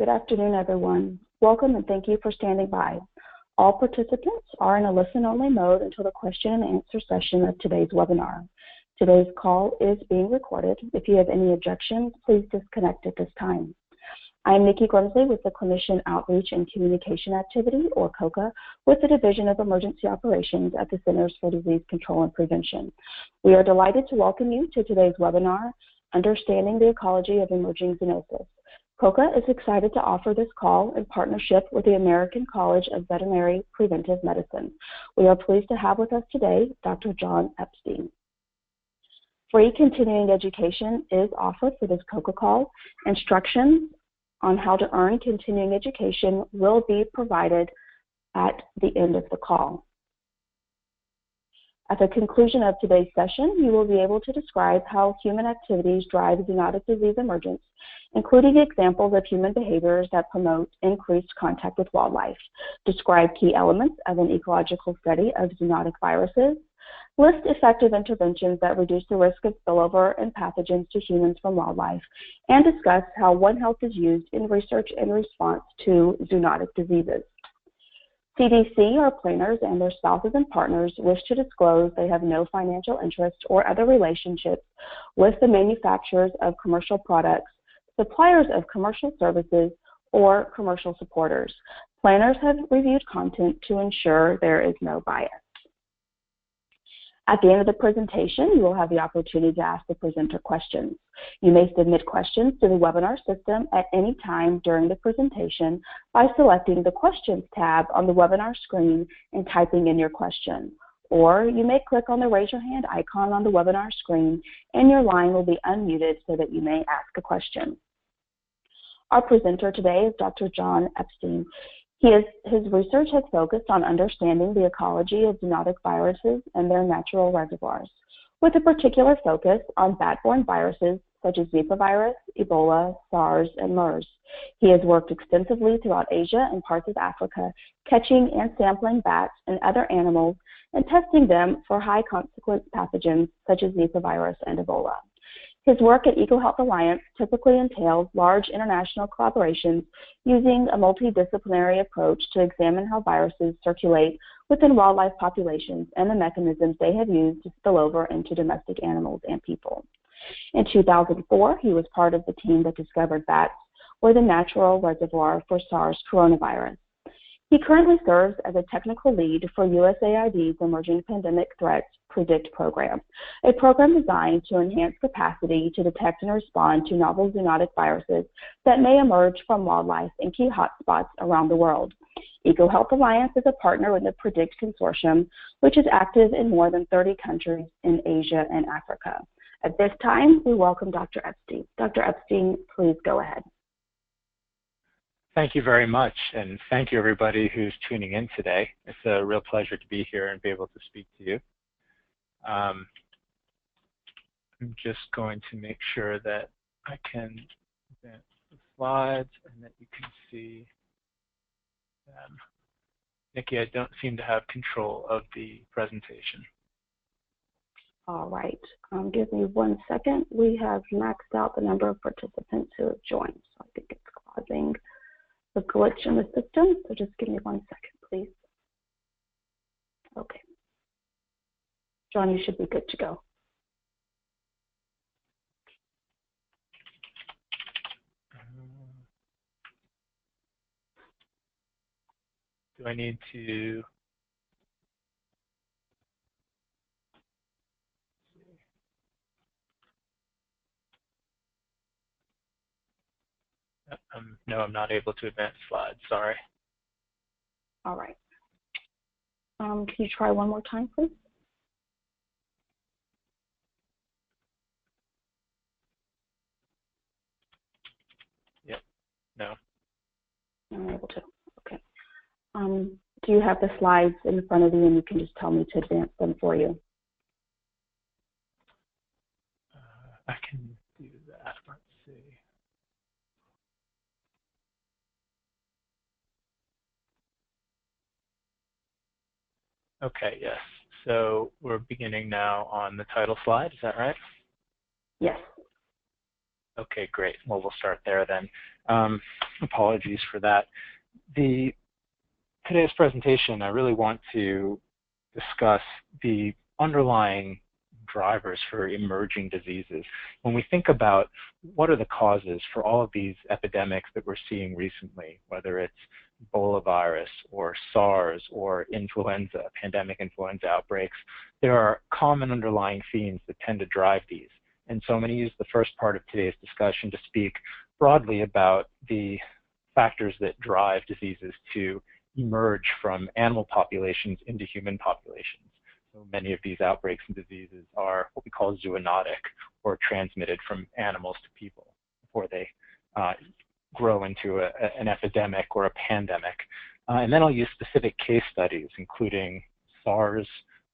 Good afternoon, everyone. Welcome and thank you for standing by. All participants are in a listen-only mode until the question and answer session of today's webinar. Today's call is being recorded. If you have any objections, please disconnect at this time. I am Nikki Grimsley with the Clinician Outreach and Communication Activity, or COCA, with the Division of Emergency Operations at the Centers for Disease Control and Prevention. We are delighted to welcome you to today's webinar, Understanding the Ecology of Emerging Zoonoses. COCA is excited to offer this call in partnership with the American College of Veterinary Preventive Medicine. We are pleased to have with us today Dr. John Epstein. Free continuing education is offered for this COCA call. Instructions on how to earn continuing education will be provided at the end of the call. At the conclusion of today's session, you will be able to describe how human activities drive zoonotic disease emergence, including examples of human behaviors that promote increased contact with wildlife, describe key elements of an ecological study of zoonotic viruses, list effective interventions that reduce the risk of spillover and pathogens to humans from wildlife, and discuss how One Health is used in research in response to zoonotic diseases. CDC, our planners, and their spouses and partners wish to disclose they have no financial interest or other relationships with the manufacturers of commercial products, suppliers of commercial services, or commercial supporters. Planners have reviewed content to ensure there is no bias. At the end of the presentation, you will have the opportunity to ask the presenter questions. You may submit questions to the webinar system at any time during the presentation by selecting the Questions tab on the webinar screen and typing in your question. Or you may click on the Raise Your Hand icon on the webinar screen and your line will be unmuted so that you may ask a question. Our presenter today is Dr. John Epstein. His research has focused on understanding the ecology of zoonotic viruses and their natural reservoirs, with a particular focus on bat-borne viruses such as Nipah virus, Ebola, SARS, and MERS. He has worked extensively throughout Asia and parts of Africa, catching and sampling bats and other animals and testing them for high-consequence pathogens such as Nipah virus and Ebola. His work at EcoHealth Alliance typically entails large international collaborations using a multidisciplinary approach to examine how viruses circulate within wildlife populations and the mechanisms they have used to spill over into domestic animals and people. In 2004, he was part of the team that discovered bats were the natural reservoir for SARS coronavirus. He currently serves as a technical lead for USAID's Emerging Pandemic Threats PREDICT program, a program designed to enhance capacity to detect and respond to novel zoonotic viruses that may emerge from wildlife in key hotspots around the world. EcoHealth Alliance is a partner in the PREDICT consortium, which is active in more than 30 countries in Asia and Africa. At this time, we welcome Dr. Epstein. Dr. Epstein, please go ahead. Thank you very much, and thank you everybody who's tuning in today. It's a real pleasure to be here and be able to speak to you. I'm just going to make sure that I can advance the slides and that you can see them. Nikki, I don't seem to have control of the presentation. All right, give me 1 second. We have maxed out the number of participants who have joined, so I think it's causing a glitch in the system, so just give me 1 second, please. Okay. John, you should be good to go. Do I need to? No, I'm not able to advance slides, sorry. All right. Can you try one more time, please? Yep, no. I'm able to, okay. Do you have the slides in front of you and you can just tell me to advance them for you? I can do that, let's see. Okay, yes. So we're beginning now on the title slide, is that right? Yes. Okay, great. Well, we'll start there then. Apologies for that. Today's presentation, I really want to discuss the underlying drivers for emerging diseases. When we think about what are the causes for all of these epidemics that we're seeing recently, whether it's Ebola virus or SARS or influenza, pandemic influenza outbreaks, there are common underlying themes that tend to drive these. And so I'm going to use the first part of today's discussion to speak broadly about the factors that drive diseases to emerge from animal populations into human populations. So many of these outbreaks and diseases are what we call zoonotic, or transmitted from animals to people before they grow into an epidemic or a pandemic. And then I'll use specific case studies, including SARS,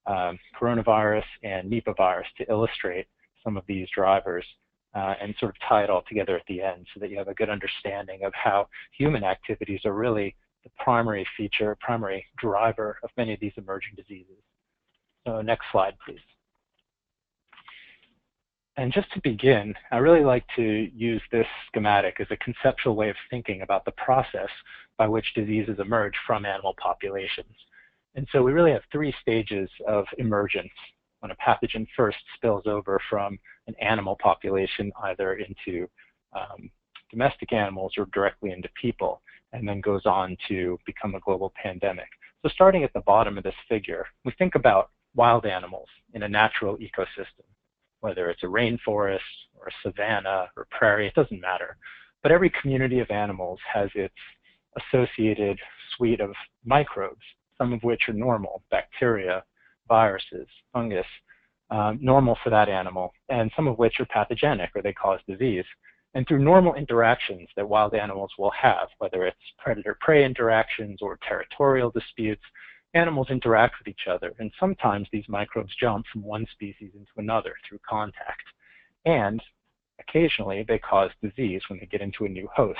coronavirus, and Nipah virus to illustrate some of these drivers and sort of tie it all together at the end so that you have a good understanding of how human activities are really the primary feature, primary driver of many of these emerging diseases. So next slide, please. And just to begin, I really like to use this schematic as a conceptual way of thinking about the process by which diseases emerge from animal populations. And so we really have three stages of emergence when a pathogen first spills over from an animal population either into domestic animals or directly into people, and then goes on to become a global pandemic. So starting at the bottom of this figure, we think about wild animals in a natural ecosystem, whether it's a rainforest or a savanna or prairie, it doesn't matter. But every community of animals has its associated suite of microbes, some of which are normal, bacteria, viruses, fungus, normal for that animal, and some of which are pathogenic or they cause disease. And through normal interactions that wild animals will have, whether it's predator-prey interactions or territorial disputes, animals interact with each other, and sometimes these microbes jump from one species into another through contact. And occasionally they cause disease when they get into a new host.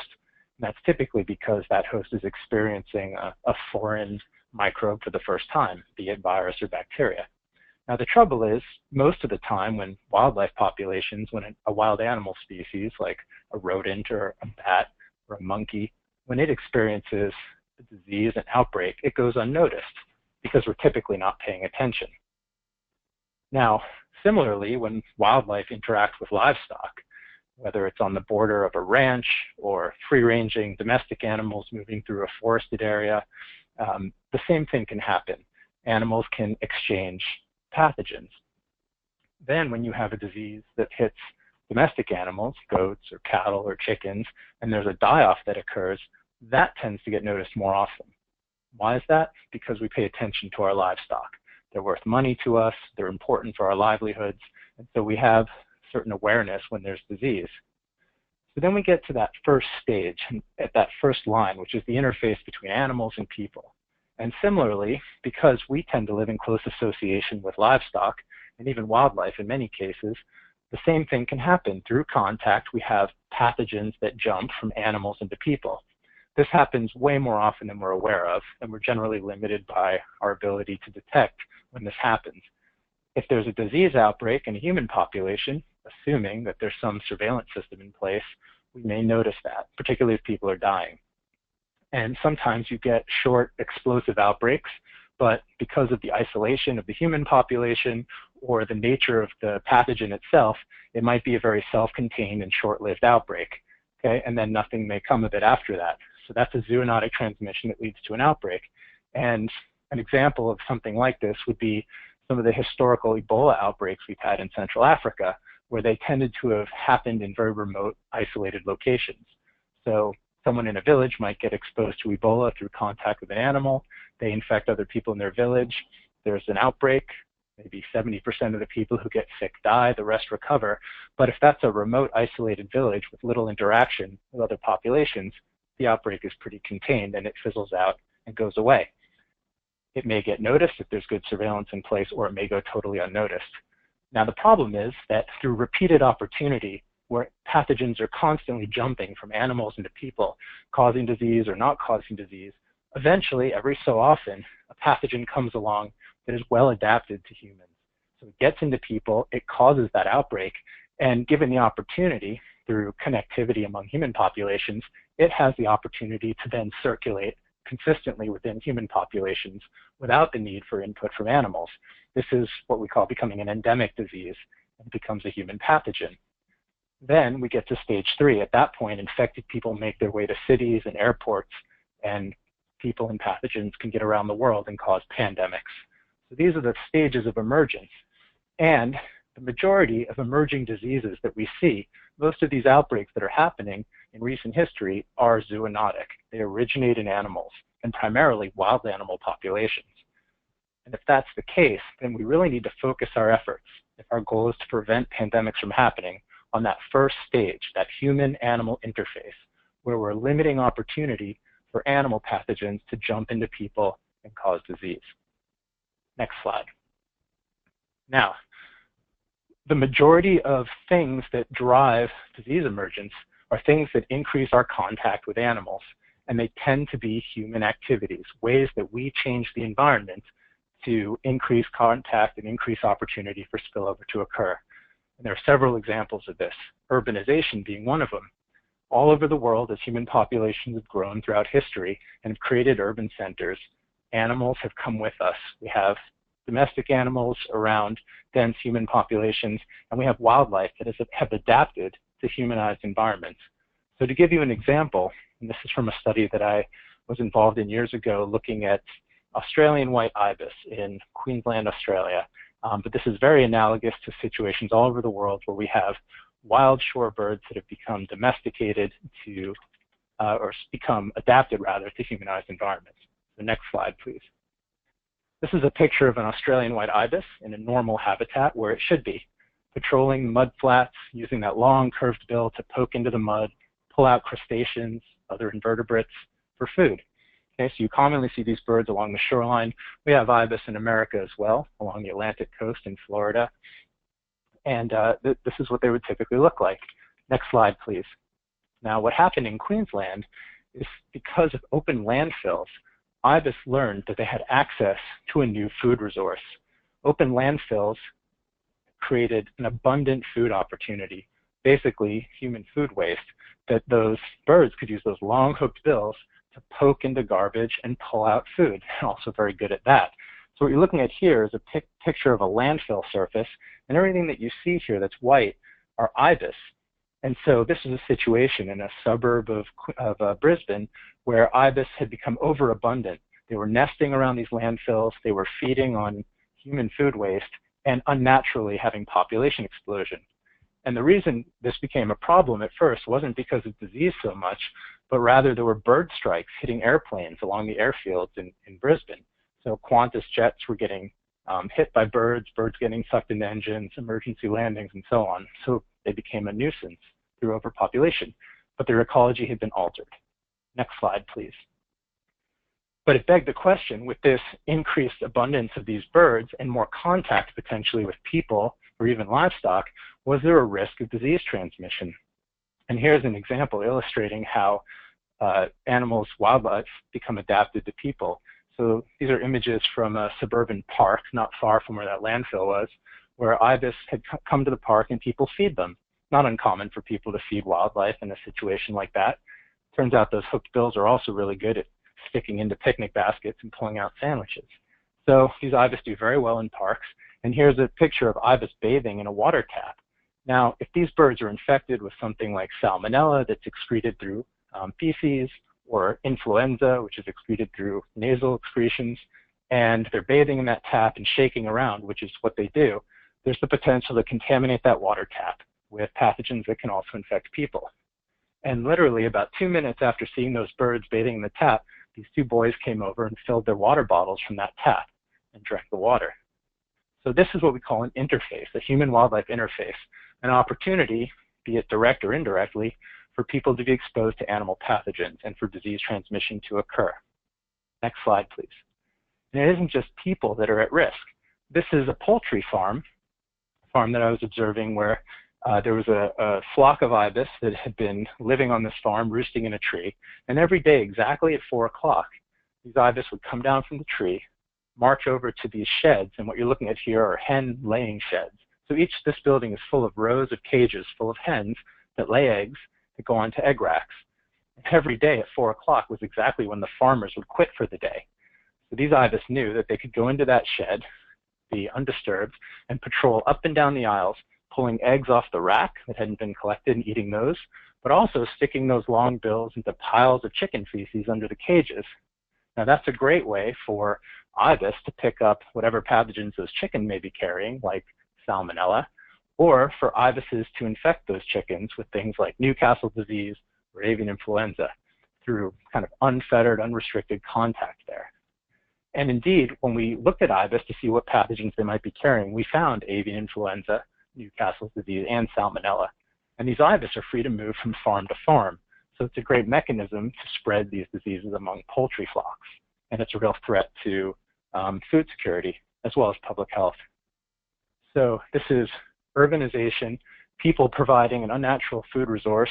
And that's typically because that host is experiencing a foreign microbe for the first time, be it virus or bacteria. Now the trouble is, most of the time when wildlife populations, when a wild animal species like a rodent or a bat or a monkey, when it experiences a disease, an outbreak, it goes unnoticed because we're typically not paying attention. Now, similarly, when wildlife interacts with livestock, whether it's on the border of a ranch or free-ranging domestic animals moving through a forested area, the same thing can happen. Animals can exchange pathogens. Then when you have a disease that hits domestic animals, goats or cattle or chickens, and there's a die-off that occurs, that tends to get noticed more often. Why is that? Because we pay attention to our livestock. They're worth money to us, they're important for our livelihoods, and so we have certain awareness when there's disease. So then we get to that first stage, at that first line, which is the interface between animals and people. And similarly, because we tend to live in close association with livestock, and even wildlife in many cases, the same thing can happen. Through contact, we have pathogens that jump from animals into people. This happens way more often than we're aware of, and we're generally limited by our ability to detect when this happens. If there's a disease outbreak in a human population, assuming that there's some surveillance system in place, we may notice that, particularly if people are dying. And sometimes you get short explosive outbreaks, but because of the isolation of the human population or the nature of the pathogen itself, it might be a very self-contained and short-lived outbreak, okay? And then nothing may come of it after that. So that's a zoonotic transmission that leads to an outbreak. And an example of something like this would be some of the historical Ebola outbreaks we've had in Central Africa, where they tended to have happened in very remote, isolated locations. So someone in a village might get exposed to Ebola through contact with an animal. They infect other people in their village. There's an outbreak. Maybe 70% of the people who get sick die, the rest recover. But if that's a remote, isolated village with little interaction with other populations, the outbreak is pretty contained and it fizzles out and goes away. It may get noticed if there's good surveillance in place, or it may go totally unnoticed. Now the problem is that through repeated opportunity, where pathogens are constantly jumping from animals into people, causing disease or not causing disease, eventually, every so often, a pathogen comes along that is well adapted to humans. So it gets into people, it causes that outbreak, and given the opportunity, through connectivity among human populations, it has the opportunity to then circulate consistently within human populations without the need for input from animals. This is what we call becoming an endemic disease, and it becomes a human pathogen. Then we get to stage 3. At that point, infected people make their way to cities and airports, and people and pathogens can get around the world and cause pandemics. So these are the stages of emergence. And the majority of emerging diseases that we see, most of these outbreaks that are happening in recent history are zoonotic. They originate in animals, and primarily wild animal populations. And if that's the case, then we really need to focus our efforts, if our goal is to prevent pandemics from happening, on that first stage, that human-animal interface, where we're limiting opportunity for animal pathogens to jump into people and cause disease. Next slide. Now, the majority of things that drive disease emergence are things that increase our contact with animals, and they tend to be human activities, ways that we change the environment to increase contact and increase opportunity for spillover to occur. And there are several examples of this, urbanization being one of them. All over the world, as human populations have grown throughout history and have created urban centers, animals have come with us. We have domestic animals around dense human populations, and we have wildlife that have adapted to humanized environments. So to give you an example, and this is from a study that I was involved in years ago looking at Australian white ibis in Queensland, Australia. But this is very analogous to situations all over the world where we have wild shorebirds that have become domesticated to, or become adapted rather, to humanized environments. The next slide, please. This is a picture of an Australian white ibis in a normal habitat where it should be, patrolling mud flats, using that long curved bill to poke into the mud, pull out crustaceans, other invertebrates for food. Okay, so you commonly see these birds along the shoreline. We have ibis in America as well, along the Atlantic coast in Florida. And this is what they would typically look like. Next slide, please. Now, what happened in Queensland is because of open landfills, ibis learned that they had access to a new food resource. Open landfills created an abundant food opportunity, basically human food waste, that those birds could use those long hooked bills to poke into garbage and pull out food. They're also very good at that. So what you're looking at here is a picture of a landfill surface, and everything that you see here that's white are ibis. And so this is a situation in a suburb of Brisbane where ibis had become overabundant. They were nesting around these landfills, they were feeding on human food waste, and unnaturally having population explosion. And the reason this became a problem at first wasn't because of disease so much, but rather there were bird strikes hitting airplanes along the airfields in Brisbane. So Qantas jets were getting hit by birds getting sucked into engines, emergency landings, and so on. So they became a nuisance through overpopulation, but their ecology had been altered. Next slide, please. But it begged the question, with this increased abundance of these birds and more contact potentially with people or even livestock, was there a risk of disease transmission? And here's an example illustrating how animals, wildlife, become adapted to people. So these are images from a suburban park not far from where that landfill was, where ibis had come to the park and people feed them. Not uncommon for people to feed wildlife in a situation like that. Turns out those hooked bills are also really good at sticking into picnic baskets and pulling out sandwiches. So these ibis do very well in parks. And here's a picture of ibis bathing in a water tap. Now, if these birds are infected with something like salmonella that's excreted through feces, or influenza, which is excreted through nasal excretions, and they're bathing in that tap and shaking around, which is what they do, there's the potential to contaminate that water tap with pathogens that can also infect people. And literally about 2 minutes after seeing those birds bathing in the tap, these two boys came over and filled their water bottles from that tap and drank the water. So this is what we call an interface, a human-wildlife interface, an opportunity, be it direct or indirectly, for people to be exposed to animal pathogens and for disease transmission to occur. Next slide, please. And it isn't just people that are at risk. This is a poultry farm that I was observing where there was a flock of ibis that had been living on this farm, roosting in a tree. And every day, exactly at 4 o'clock, these ibis would come down from the tree, march over to these sheds. And what you're looking at here are hen laying sheds. So this building is full of rows of cages full of hens that lay eggs that go onto egg racks. Every day at 4 o'clock was exactly when the farmers would quit for the day. So these ibis knew that they could go into that shed, be undisturbed, and patrol up and down the aisles, pulling eggs off the rack that hadn't been collected and eating those, but also sticking those long bills into piles of chicken feces under the cages. Now that's a great way for ibis to pick up whatever pathogens those chicken may be carrying, like salmonella, or for ibises to infect those chickens with things like Newcastle disease or avian influenza through kind of unfettered, unrestricted contact there. And indeed, when we looked at ibis to see what pathogens they might be carrying, we found avian influenza, Newcastle disease, and salmonella. And these ibis are free to move from farm to farm. So it's a great mechanism to spread these diseases among poultry flocks. And it's a real threat to food security as well as public health. So this is urbanization, people providing an unnatural food resource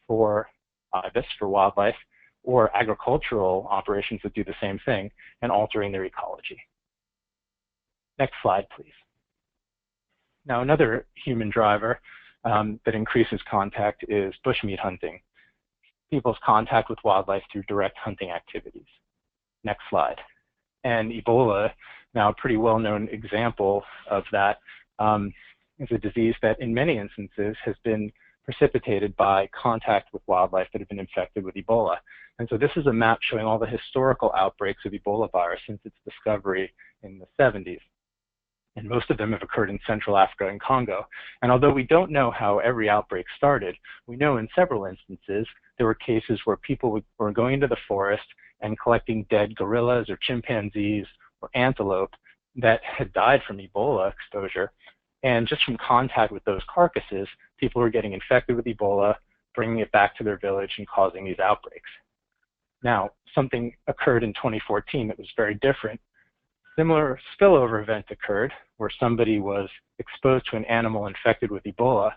for ibis, for wildlife, or agricultural operations that do the same thing and altering their ecology. Next slide, please. Now, another human driver that increases contact is bushmeat hunting, people's contact with wildlife through direct hunting activities. Next slide. And Ebola, now a pretty well-known example of that, is a disease that in many instances has been precipitated by contact with wildlife that have been infected with Ebola. And so this is a map showing all the historical outbreaks of Ebola virus since its discovery in the 70s. And most of them have occurred in Central Africa and Congo. And although we don't know how every outbreak started, we know in several instances there were cases where people were going into the forest and collecting dead gorillas or chimpanzees or antelope that had died from Ebola exposure. And just from contact with those carcasses, people were getting infected with Ebola, bringing it back to their village and causing these outbreaks. Now, something occurred in 2014 that was very different. Similar spillover event occurred where somebody was exposed to an animal infected with Ebola.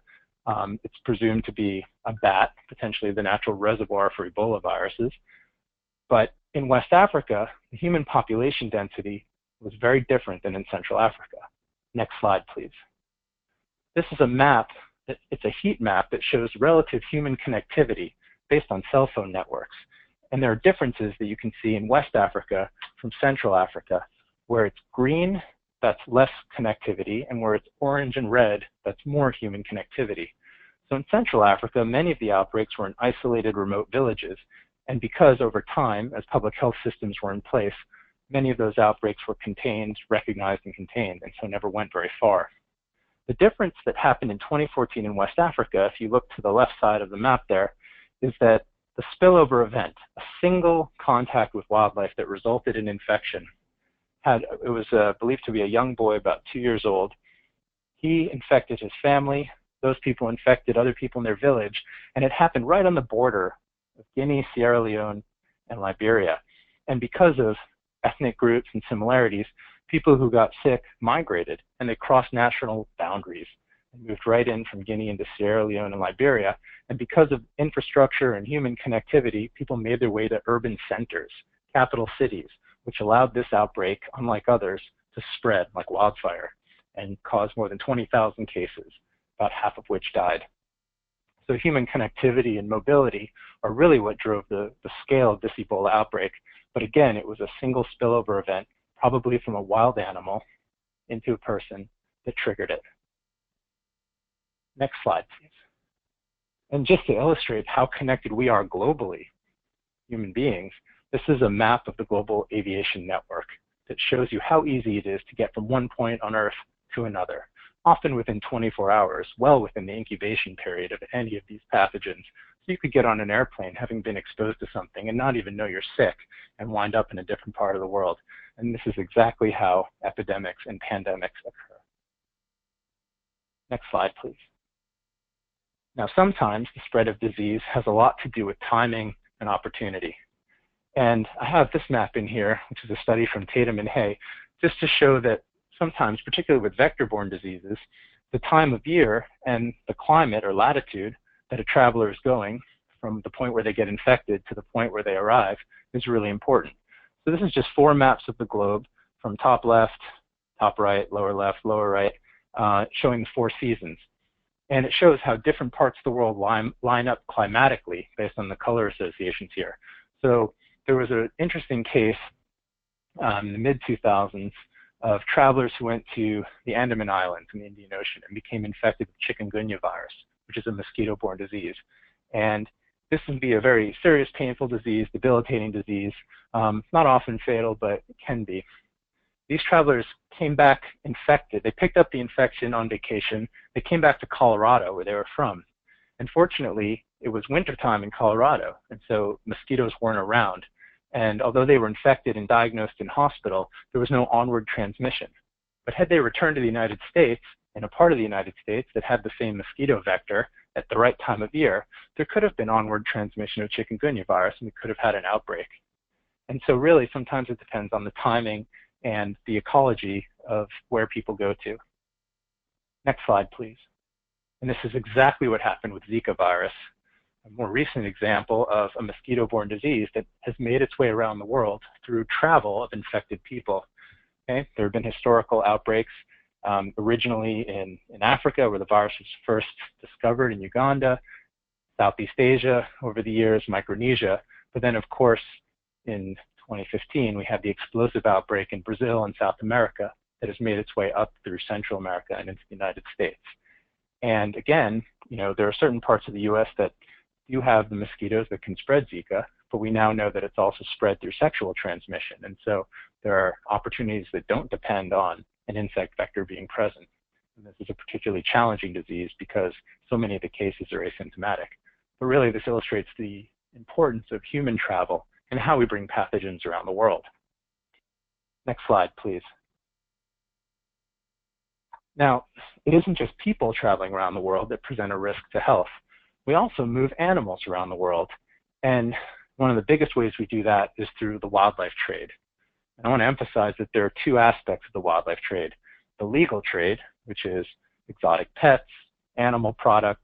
It's presumed to be a bat, potentially the natural reservoir for Ebola viruses. But in West Africa, the human population density was very different than in Central Africa. Next slide, please. This is a map, it's a heat map that shows relative human connectivity based on cell phone networks. And there are differences that you can see in West Africa from Central Africa, where it's green, that's less connectivity, and where it's orange and red, that's more human connectivity. So in Central Africa, many of the outbreaks were in isolated remote villages. And because over time, as public health systems were in place, many of those outbreaks were contained, recognized, and contained, and so never went very far. The difference that happened in 2014 in West Africa, if you look to the left side of the map there, is that the spillover event, a single contact with wildlife that resulted in infection, it was believed to be a young boy about 2 years old. He infected his family, those people infected other people in their village, and it happened right on the border of Guinea, Sierra Leone, and Liberia. And because of ethnic groups and similarities, people who got sick migrated, and they crossed national boundaries and moved right in from Guinea into Sierra Leone and Liberia. And because of infrastructure and human connectivity, people made their way to urban centers, capital cities, which allowed this outbreak, unlike others, to spread like wildfire and cause more than 20,000 cases, about half of which died. So human connectivity and mobility are really what drove the scale of this Ebola outbreak. But again, it was a single spillover event, probably from a wild animal into a person, that triggered it. Next slide, please. And just to illustrate how connected we are globally, human beings, this is a map of the global aviation network that shows you how easy it is to get from one point on Earth to another, often within 24 hours, well within the incubation period of any of these pathogens. So you could get on an airplane having been exposed to something and not even know you're sick and wind up in a different part of the world. And this is exactly how epidemics and pandemics occur. Next slide, please. Now, sometimes the spread of disease has a lot to do with timing and opportunity. And I have this map in here, which is a study from Tatum and Hay, just to show that sometimes, particularly with vector-borne diseases, the time of year and the climate or latitude that a traveler is going from the point where they get infected to the point where they arrive is really important. So this is just 4 maps of the globe from top left, top right, lower left, lower right, showing the 4 seasons. And it shows how different parts of the world line up climatically based on the color associations here. So there was an interesting case in the mid-2000s of travelers who went to the Andaman Islands in the Indian Ocean and became infected with chikungunya virus, which is a mosquito-borne disease. And this can be a very serious, painful disease, debilitating disease. It's not often fatal, but it can be. These travelers came back infected. They picked up the infection on vacation. They came back to Colorado, where they were from. And fortunately, it was wintertime in Colorado, and so mosquitoes weren't around. And although they were infected and diagnosed in hospital, there was no onward transmission. But had they returned to the United States, in a part of the United States that had the same mosquito vector at the right time of year, there could have been onward transmission of chikungunya virus, and we could have had an outbreak. And so really, sometimes it depends on the timing and the ecology of where people go to. Next slide, please. And this is exactly what happened with Zika virus, a more recent example of a mosquito-borne disease that has made its way around the world through travel of infected people. Okay? There have been historical outbreaks originally in Africa, where the virus was first discovered, in Uganda, Southeast Asia over the years, Micronesia. But then, of course, in 2015, we had the explosive outbreak in Brazil and South America that has made its way up through Central America and into the United States. And again, there are certain parts of the US that do have the mosquitoes that can spread Zika, but we now know that it's also spread through sexual transmission. And so there are opportunities that don't depend on an insect vector being present. And this is a particularly challenging disease because so many of the cases are asymptomatic. But really, this illustrates the importance of human travel and how we bring pathogens around the world. Next slide, please. Now, it isn't just people traveling around the world that present a risk to health. We also move animals around the world. And one of the biggest ways we do that is through the wildlife trade. And I want to emphasize that there are two aspects of the wildlife trade. The legal trade, which is exotic pets, animal products,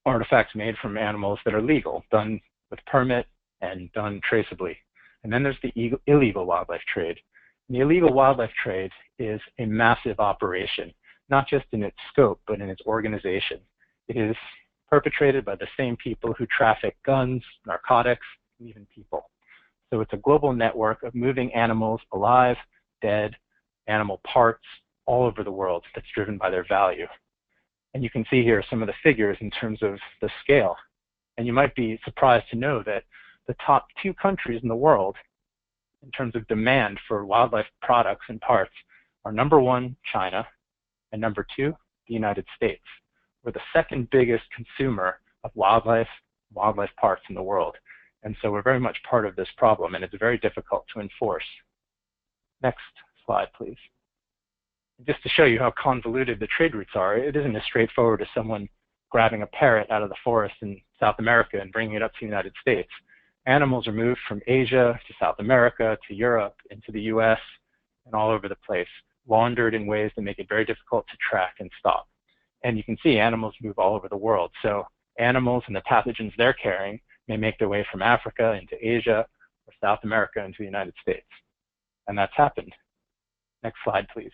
artifacts made from animals that are legal, done with permit and done traceably. And then there's the illegal wildlife trade. And the illegal wildlife trade is a massive operation, not just in its scope, but in its organization. It is perpetrated by the same people who traffic guns, narcotics, and even people. So it's a global network of moving animals alive, dead, animal parts all over the world that's driven by their value. And you can see here some of the figures in terms of the scale. And you might be surprised to know that the top 2 countries in the world in terms of demand for wildlife products and parts are number 1, China, and number 2, the United States. We're the second biggest consumer of wildlife parts in the world. And so we're very much part of this problem, and it's very difficult to enforce. Next slide, please. Just to show you how convoluted the trade routes are, it isn't as straightforward as someone grabbing a parrot out of the forest in South America and bringing it up to the United States. Animals are moved from Asia to South America to Europe into the US and all over the place, laundered in ways that make it very difficult to track and stop. And you can see animals move all over the world. So animals and the pathogens they're carrying may make their way from Africa into Asia or South America into the United States. And that's happened. Next slide, please.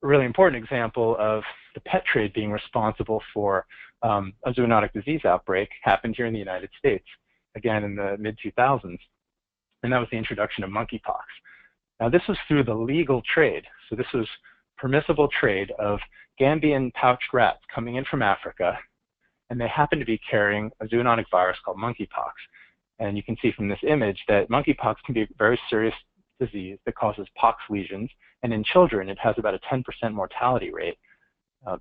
A really important example of the pet trade being responsible for a zoonotic disease outbreak happened here in the United States, again in the mid-2000s, and that was the introduction of monkeypox. Now this was through the legal trade, so this was permissible trade of Gambian pouched rats coming in from Africa, and they happened to be carrying a zoonotic virus called monkeypox. And you can see from this image that monkeypox can be a very serious disease that causes pox lesions, and in children it has about a 10% mortality rate.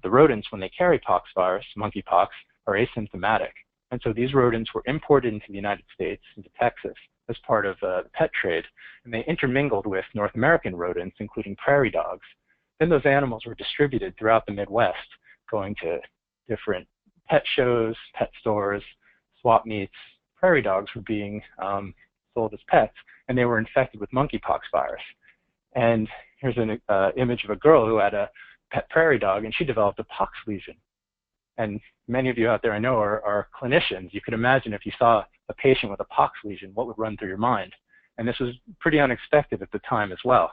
The rodents, when they carry pox virus, monkeypox, are asymptomatic. And so these rodents were imported into the United States, into Texas, as part of the pet trade, and they intermingled with North American rodents, including prairie dogs. Then those animals were distributed throughout the Midwest, going to different pet shows, pet stores, swap meets. Prairie dogs were being sold as pets, and they were infected with monkeypox virus. And here's an image of a girl who had a pet prairie dog, and she developed a pox lesion. And many of you out there I know are clinicians. You could imagine if you saw a patient with a pox lesion, what would run through your mind? And this was pretty unexpected at the time as well.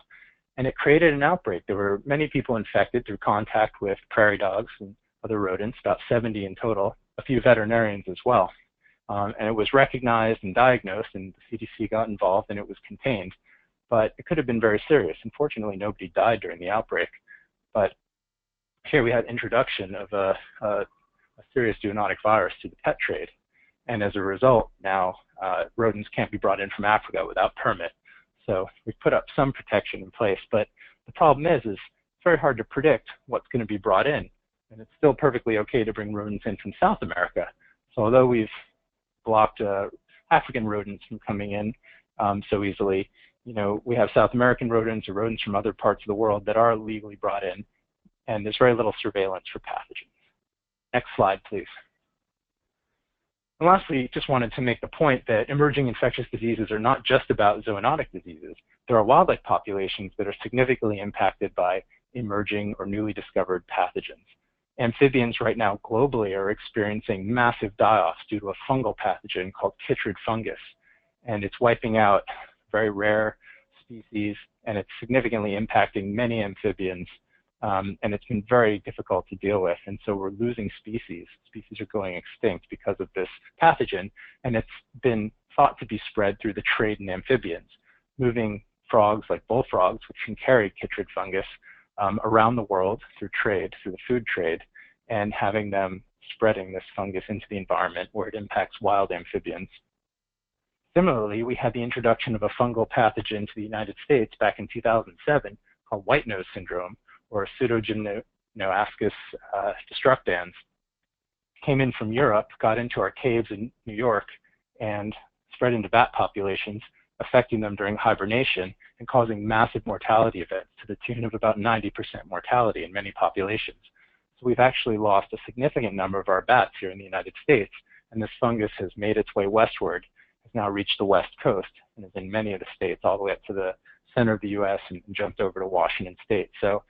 and it created an outbreak. There were many people infected through contact with prairie dogs and other rodents, about 70 in total, a few veterinarians as well. And it was recognized and diagnosed, and the CDC got involved, and it was contained. But it could have been very serious. Unfortunately, nobody died during the outbreak. But here we had introduction of a serious zoonotic virus to the pet trade. And as a result, now rodents can't be brought in from Africa without permit. So we've put up some protection in place. But the problem is it's very hard to predict what's going to be brought in. And it's still perfectly okay to bring rodents in from South America. So although we've blocked African rodents from coming in so easily, you know, we have South American rodents or rodents from other parts of the world that are legally brought in, and there's very little surveillance for pathogens. Next slide, please. And lastly, just wanted to make the point that emerging infectious diseases are not just about zoonotic diseases. There are wildlife populations that are significantly impacted by emerging or newly discovered pathogens. Amphibians right now globally are experiencing massive die-offs due to a fungal pathogen called chytrid fungus, and it's wiping out very rare species, and it's significantly impacting many amphibians, and it's been very difficult to deal with. And so we're losing species. Species are going extinct because of this pathogen, and it's been thought to be spread through the trade in amphibians, moving frogs like bullfrogs, which can carry chytrid fungus, around the world through trade, through the food trade, and having them spreading this fungus into the environment where it impacts wild amphibians. Similarly, we had the introduction of a fungal pathogen to the United States back in 2007 called white nose syndrome, or Pseudogymnoascus destructans. Came in from Europe, got into our caves in New York, and spread into bat populations, affecting them during hibernation and causing massive mortality events to the tune of about 90% mortality in many populations. So we've actually lost a significant number of our bats here in the United States, and this fungus has made its way westward, has now reached the West Coast, and is in many of the states all the way up to the center of the US and jumped over to Washington State. So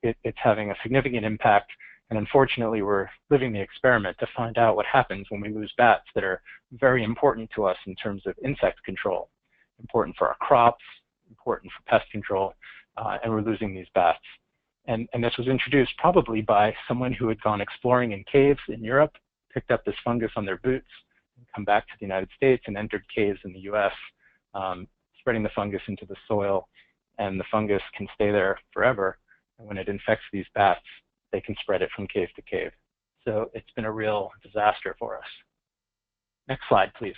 it's having a significant impact, and unfortunately we're living the experiment to find out what happens when we lose bats that are very important to us in terms of insect control, important for our crops, important for pest control, and we're losing these bats. And this was introduced probably by someone who had gone exploring in caves in Europe, picked up this fungus on their boots, and come back to the United States and entered caves in the US, spreading the fungus into the soil, and the fungus can stay there forever. And when it infects these bats, they can spread it from cave to cave. So it's been a real disaster for us. Next slide, please.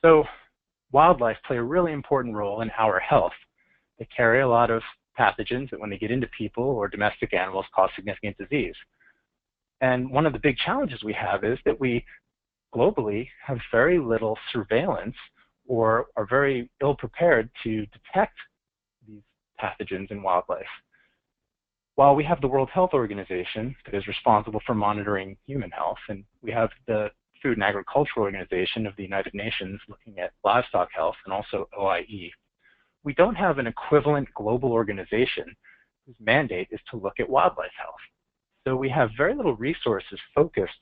So wildlife play a really important role in our health. They carry a lot of pathogens that when they get into people or domestic animals cause significant disease. And one of the big challenges we have is that we globally have very little surveillance or are very ill prepared to detect these pathogens in wildlife. While we have the World Health Organization that is responsible for monitoring human health, and we have the Food and Agriculture Organization of the United Nations looking at livestock health, and also OIE, we don't have an equivalent global organization whose mandate is to look at wildlife health. So we have very little resources focused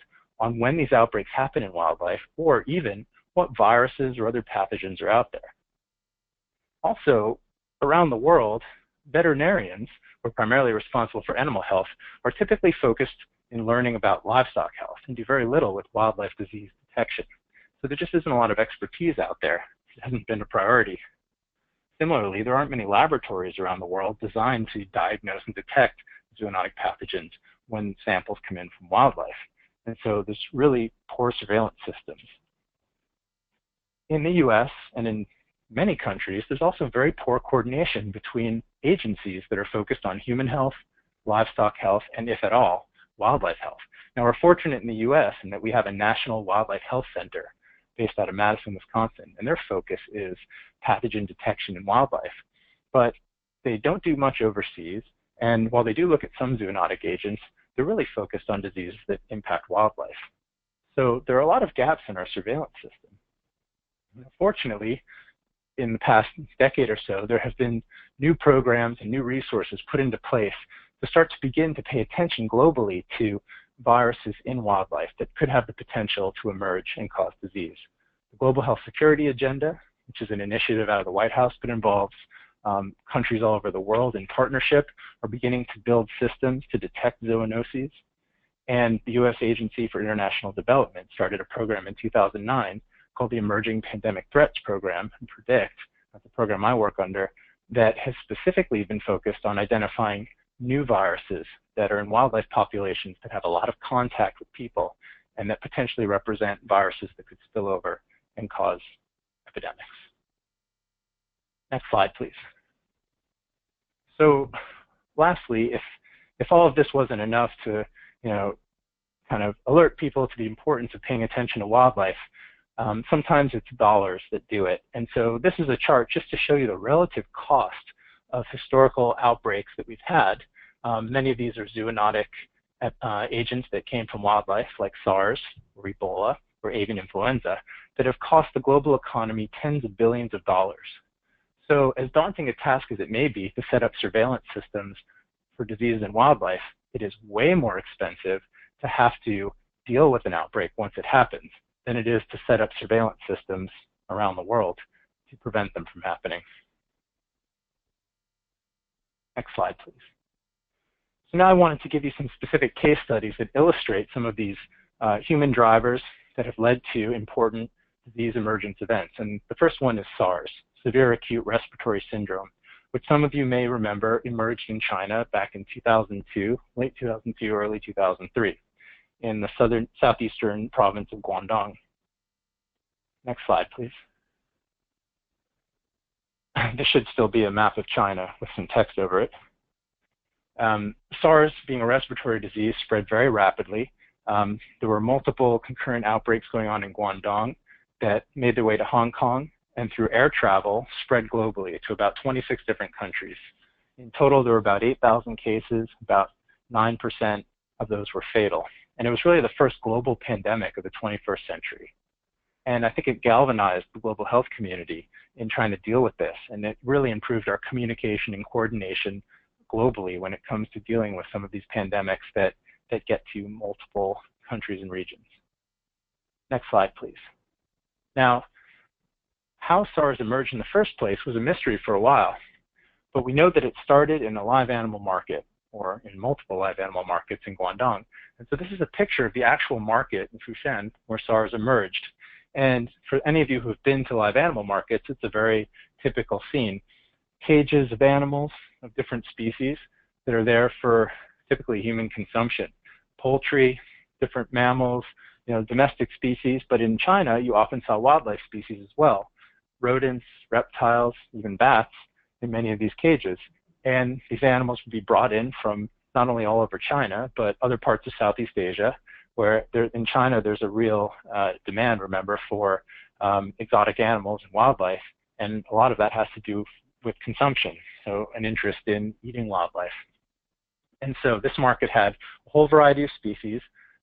on when these outbreaks happen in wildlife, or even what viruses or other pathogens are out there. Also, around the world, veterinarians, who are primarily responsible for animal health, are typically focused in learning about livestock health and do very little with wildlife disease detection. So there just isn't a lot of expertise out there. It hasn't been a priority. Similarly, there aren't many laboratories around the world designed to diagnose and detect zoonotic pathogens when samples come in from wildlife. And so there's really poor surveillance systems. In the US and in many countries, there's also very poor coordination between agencies that are focused on human health, livestock health, and if at all, wildlife health. Now we're fortunate in the US in that we have a National Wildlife Health Center based out of Madison, Wisconsin, and their focus is pathogen detection in wildlife. But they don't do much overseas, and while they do look at some zoonotic agents, they're really focused on diseases that impact wildlife. So there are a lot of gaps in our surveillance system. Fortunately, in the past decade or so, there have been new programs and new resources put into place to start to begin to pay attention globally to viruses in wildlife that could have the potential to emerge and cause disease. The Global Health Security Agenda which is an initiative out of the White House, but involves countries all over the world in partnership are beginning to build systems to detect zoonoses. And the U.S. Agency for International Development started a program in 2009 called the Emerging Pandemic Threats Program, and PREDICT, that's the program I work under, that has specifically been focused on identifying new viruses that are in wildlife populations that have a lot of contact with people and that potentially represent viruses that could spill over and cause epidemics. Next slide, please. So lastly, if all of this wasn't enough to, kind of alert people to the importance of paying attention to wildlife, sometimes it's dollars that do it. And so this is a chart just to show you the relative cost of historical outbreaks that we've had. Many of these are zoonotic agents that came from wildlife, like SARS or Ebola or avian influenza, that have cost the global economy tens of billions of dollars. So as daunting a task as it may be to set up surveillance systems for diseases in wildlife, it is way more expensive to have to deal with an outbreak once it happens than it is to set up surveillance systems around the world to prevent them from happening. Next slide, please. So now I wanted to give you some specific case studies that illustrate some of these human drivers that have led to important disease emergence events. And the first one is SARS, severe acute respiratory syndrome, which some of you may remember emerged in China back in 2002, late 2002, early 2003, in the southeastern province of Guangdong. Next slide, please. This should still be a map of China with some text over it. SARS, being a respiratory disease, spread very rapidly. There were multiple concurrent outbreaks going on in Guangdong that made their way to Hong Kong, and through air travel, spread globally to about 26 different countries. In total, there were about 8,000 cases, about 9% of those were fatal. And it was really the first global pandemic of the 21st century. And I think it galvanized the global health community in trying to deal with this, and it really improved our communication and coordination globally when it comes to dealing with some of these pandemics that get to multiple countries and regions. Next slide, please. Now, how SARS emerged in the first place was a mystery for a while, but we know that it started in a live animal market, or in multiple live animal markets in Guangdong. And so this is a picture of the actual market in Fushan where SARS emerged. And for any of you who have been to live animal markets, it's a very typical scene. Cages of animals of different species that are there for typically human consumption. Poultry, different mammals, domestic species, but in China, you often saw wildlife species as well. Rodents, reptiles, even bats in many of these cages. And these animals would be brought in from not only all over China, but other parts of Southeast Asia, where in China there's a real demand, remember, for exotic animals and wildlife. And a lot of that has to do with consumption, so an interest in eating wildlife. And so this market had a whole variety of species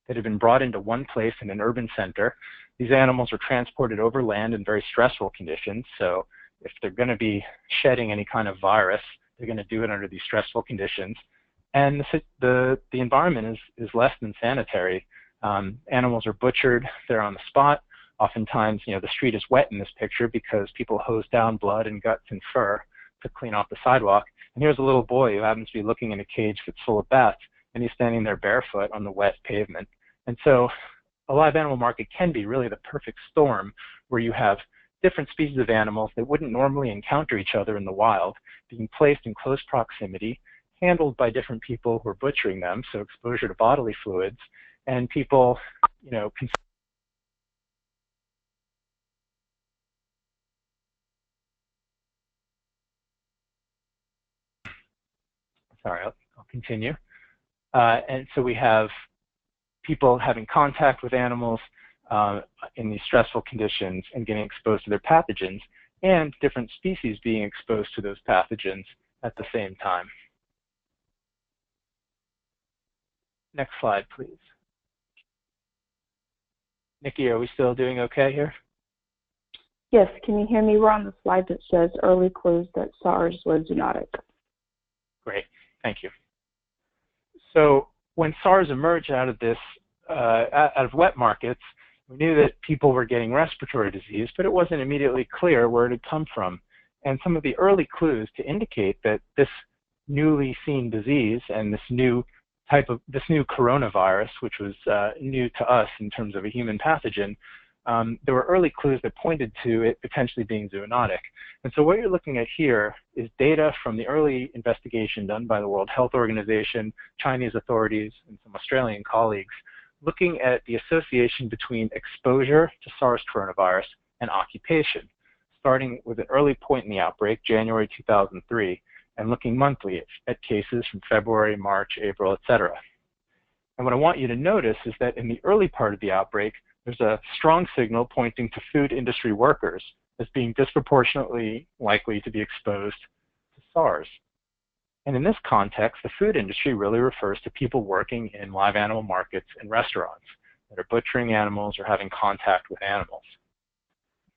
that had been brought into one place in an urban center. These animals were transported over land in very stressful conditions. So if they're going to be shedding any kind of virus, they're going to do it under these stressful conditions. And the environment is less than sanitary. Animals are butchered. They're on the spot. Oftentimes, the street is wet in this picture because people hose down blood and guts and fur to clean off the sidewalk. And here's a little boy who happens to be looking in a cage that's full of bats, and he's standing there barefoot on the wet pavement. And so a live animal market can be really the perfect storm where you have different species of animals that wouldn't normally encounter each other in the wild being placed in close proximity, handled by different people who are butchering them, so exposure to bodily fluids, and people, sorry, I'll continue. And so we have people having contact with animals in these stressful conditions and getting exposed to their pathogens, and different species being exposed to those pathogens at the same time. Next slide, please. Nikki, are we still doing okay here? Yes, can you hear me? We're on the slide that says early clues that SARS was zoonotic. Great, thank you. So when SARS emerged out of this, out of wet markets, We knew that people were getting respiratory disease, but it wasn't immediately clear where it had come from. And some of the early clues to indicate that this newly seen disease and this new coronavirus, which was new to us in terms of a human pathogen, there were early clues that pointed to it potentially being zoonotic. And so what you're looking at here is data from the early investigation done by the World Health Organization, Chinese authorities, and some Australian colleagues, looking at the association between exposure to SARS coronavirus and occupation, starting with an early point in the outbreak, January 2003, and looking monthly at cases from February, March, April, etc. And what I want you to notice is that in the early part of the outbreak, there's a strong signal pointing to food industry workers as being disproportionately likely to be exposed to SARS. And in this context, the food industry really refers to people working in live animal markets and restaurants that are butchering animals or having contact with animals.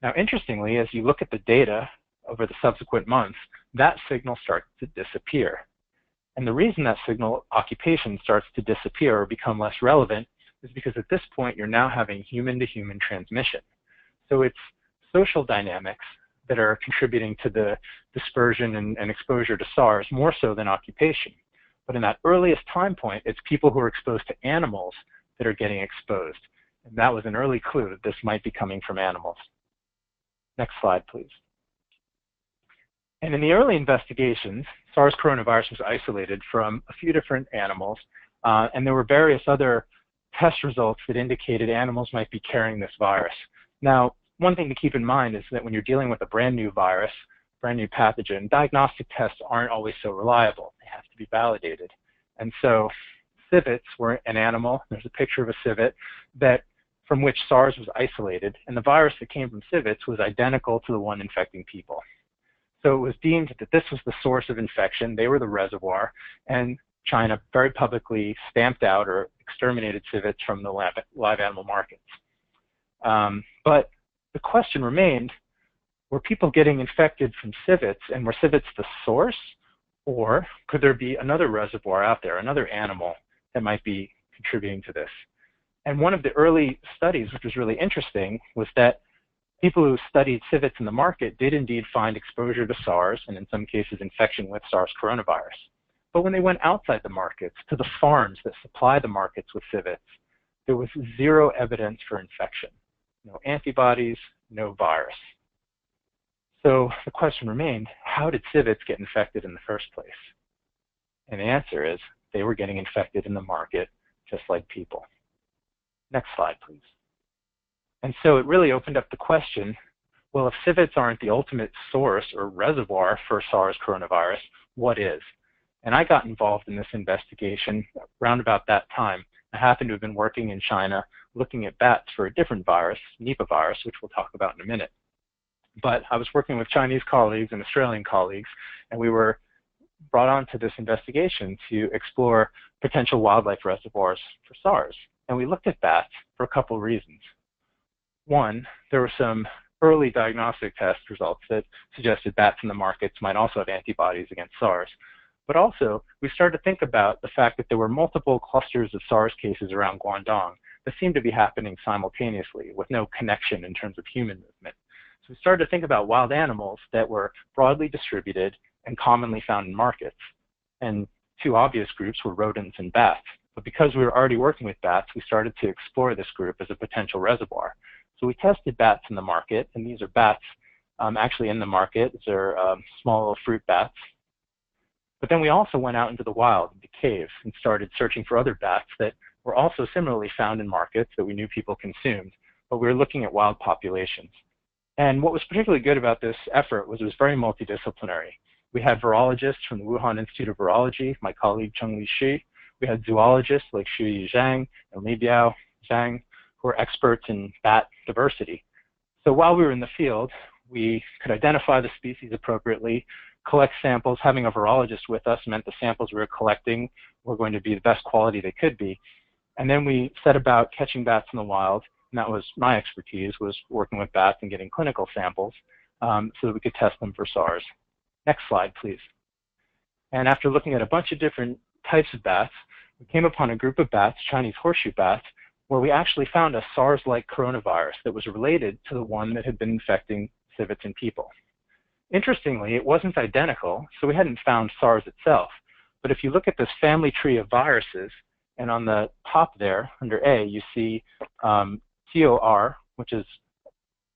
Now, interestingly, as you look at the data over the subsequent months, that signal starts to disappear. And the reason that signal occupation starts to disappear or become less relevant is because at this point, you're now having human-to-human transmission. So it's social dynamics that are contributing to the dispersion and exposure to SARS more so than occupation. But in that earliest time point, it's people who are exposed to animals that are getting exposed. And that was an early clue that this might be coming from animals. Next slide, please. And in the early investigations, SARS coronavirus was isolated from a few different animals, and there were various other test results that indicated animals might be carrying this virus. Now, one thing to keep in mind is that when you're dealing with a brand new virus, brand new pathogen, diagnostic tests aren't always so reliable. They have to be validated. And so civets were an animal. There's a picture of a civet from which SARS was isolated, and the virus that came from civets was identical to the one infecting people. So it was deemed that this was the source of infection. They were the reservoir, and China very publicly stamped out or exterminated civets from the live animal markets. But the question remained, were people getting infected from civets, and were civets the source? Or could there be another reservoir out there, another animal that might be contributing to this? And one of the early studies, which was really interesting, was that people who studied civets in the market did indeed find exposure to SARS, and in some cases infection with SARS coronavirus. But when they went outside the markets, to the farms that supply the markets with civets, there was zero evidence for infection. No antibodies, no virus. So the question remained, how did civets get infected in the first place? And the answer is, they were getting infected in the market just like people. Next slide, please. And so it really opened up the question, well, if civets aren't the ultimate source or reservoir for SARS coronavirus, what is? And I got involved in this investigation around about that time. I happened to have been working in China looking at bats for a different virus, Nipah virus, which we'll talk about in a minute. But I was working with Chinese colleagues and Australian colleagues, and we were brought on to this investigation to explore potential wildlife reservoirs for SARS. And we looked at bats for a couple of reasons. One, there were some early diagnostic test results that suggested bats in the markets might also have antibodies against SARS. But also, we started to think about the fact that there were multiple clusters of SARS cases around Guangdong that seemed to be happening simultaneously with no connection in terms of human movement. So we started to think about wild animals that were broadly distributed and commonly found in markets. And two obvious groups were rodents and bats. But because we were already working with bats, we started to explore this group as a potential reservoir. So we tested bats in the market, and these are bats actually in the market. These are small little fruit bats. But then we also went out into the wild, into caves, and started searching for other bats that were also similarly found in markets that we knew people consumed, but we were looking at wild populations. And what was particularly good about this effort was it was very multidisciplinary. We had virologists from the Wuhan Institute of Virology, my colleague Chengli Shi. We had zoologists like Shuyi Zhang and Li Biao Zhang, who are experts in bat diversity. So while we were in the field, we could identify the species appropriately, collect samples. Having a virologist with us meant the samples we were collecting were going to be the best quality they could be. And then we set about catching bats in the wild, and that was my expertise, was working with bats and getting clinical samples so that we could test them for SARS. Next slide, please. And after looking at a bunch of different types of bats, we came upon a group of bats, Chinese horseshoe bats, where we actually found a SARS-like coronavirus that was related to the one that had been infecting civets in people. Interestingly, it wasn't identical, so we hadn't found SARS itself. But if you look at this family tree of viruses, and on the top there, under A, you see TOR, which is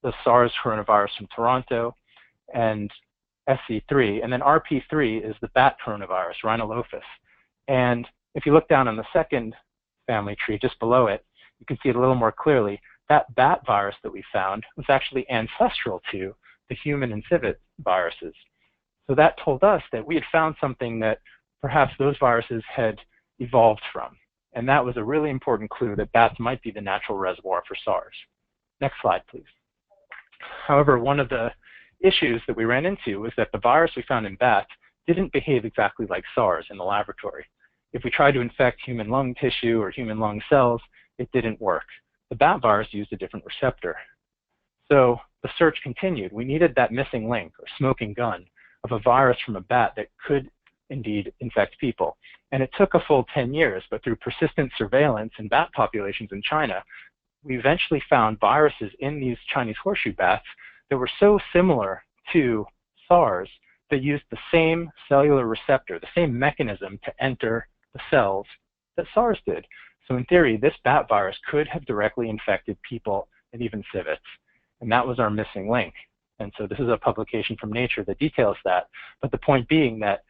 the SARS coronavirus from Toronto, and SC3, and then RP3 is the bat coronavirus, Rhinolophus. And if you look down on the second family tree, just below it, you can see it a little more clearly. That bat virus that we found was actually ancestral to the human and civet viruses. So that told us that we had found something that perhaps those viruses had evolved from. And that was a really important clue that bats might be the natural reservoir for SARS. Next slide, please. However, one of the issues that we ran into was that the virus we found in bats didn't behave exactly like SARS in the laboratory. If we tried to infect human lung tissue or human lung cells, it didn't work. The bat virus used a different receptor. So the search continued. We needed that missing link or smoking gun of a virus from a bat that could indeed infect people. And it took a full 10 years, but through persistent surveillance in bat populations in China, we eventually found viruses in these Chinese horseshoe bats that were so similar to SARS that used the same cellular receptor, the same mechanism to enter the cells that SARS did. So in theory, this bat virus could have directly infected people and even civets. And that was our missing link. And so this is a publication from Nature that details that. But the point being that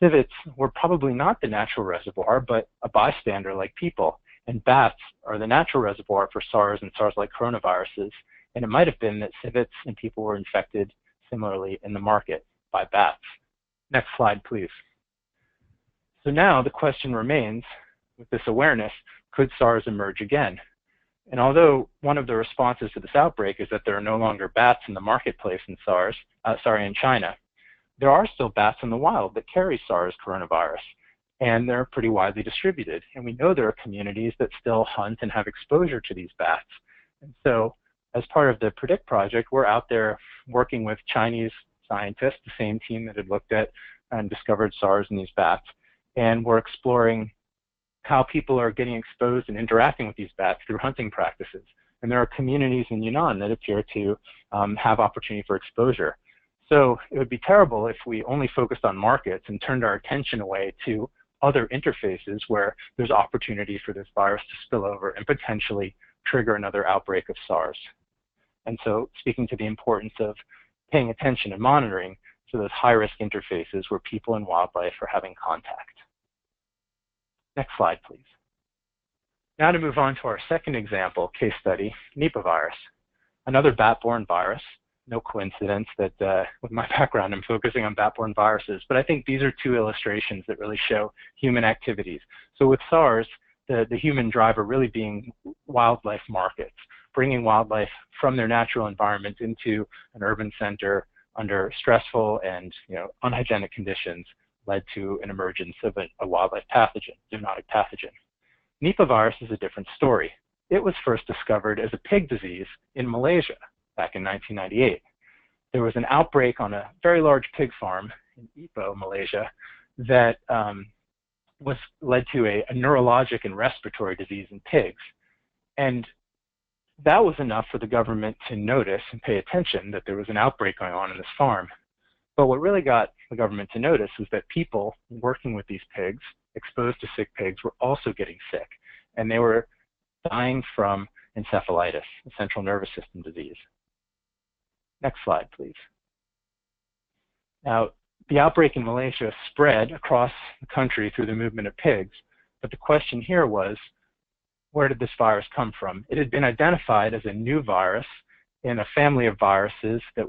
civets were probably not the natural reservoir, but a bystander like people. And bats are the natural reservoir for SARS and SARS-like coronaviruses. And it might have been that civets and people were infected similarly in the market by bats. Next slide, please. So now the question remains, with this awareness, could SARS emerge again? And although one of the responses to this outbreak is that there are no longer bats in the marketplace in in China, there are still bats in the wild that carry SARS coronavirus, and they're pretty widely distributed. And we know there are communities that still hunt and have exposure to these bats. And so as part of the PREDICT project, we're out there working with Chinese scientists, the same team that had looked at and discovered SARS in these bats. And we're exploring how people are getting exposed and interacting with these bats through hunting practices. And there are communities in Yunnan that appear to have opportunity for exposure. So it would be terrible if we only focused on markets and turned our attention away to other interfaces where there's opportunity for this virus to spill over and potentially trigger another outbreak of SARS. And so speaking to the importance of paying attention and monitoring to those high-risk interfaces where people and wildlife are having contact. Next slide, please. Now to move on to our second example, case study, Nipah virus, another bat-borne virus. No coincidence that with my background, I'm focusing on bat-borne viruses, but I think these are two illustrations that really show human activities. So with SARS, the human driver really being wildlife markets, bringing wildlife from their natural environment into an urban center under stressful and unhygienic conditions led to an emergence of a wildlife pathogen, zoonotic pathogen. Nipah virus is a different story. It was first discovered as a pig disease in Malaysia back in 1998. There was an outbreak on a very large pig farm in Ebola, Malaysia, that led to a neurologic and respiratory disease in pigs. And that was enough for the government to notice and pay attention that there was an outbreak going on in this farm. But what really got the government to notice was that people working with these pigs, exposed to sick pigs, were also getting sick. And they were dying from encephalitis, a central nervous system disease. Next slide, please. Now, the outbreak in Malaysia spread across the country through the movement of pigs. But the question here was, where did this virus come from? It had been identified as a new virus in a family of viruses that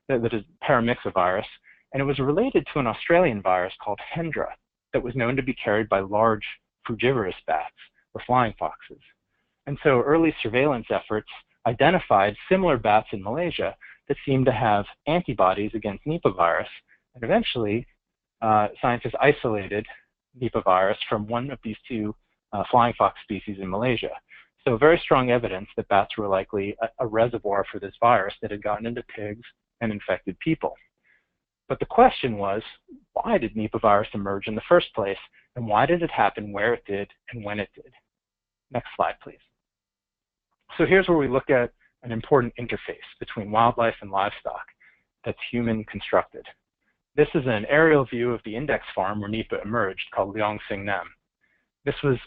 is paramyxovirus, and it was related to an Australian virus called Hendra that was known to be carried by large frugivorous bats or flying foxes. And so early surveillance efforts identified similar bats in Malaysia that seemed to have antibodies against Nipah virus, and eventually scientists isolated Nipah virus from one of these two flying fox species in Malaysia. So very strong evidence that bats were likely a reservoir for this virus that had gotten into pigs and infected people. But the question was, why did Nipah virus emerge in the first place? And why did it happen where it did and when it did? Next slide, please. So here's where we look at an important interface between wildlife and livestock that's human constructed. This is an aerial view of the index farm where Nipah emerged, called Leong Sing Nam. This was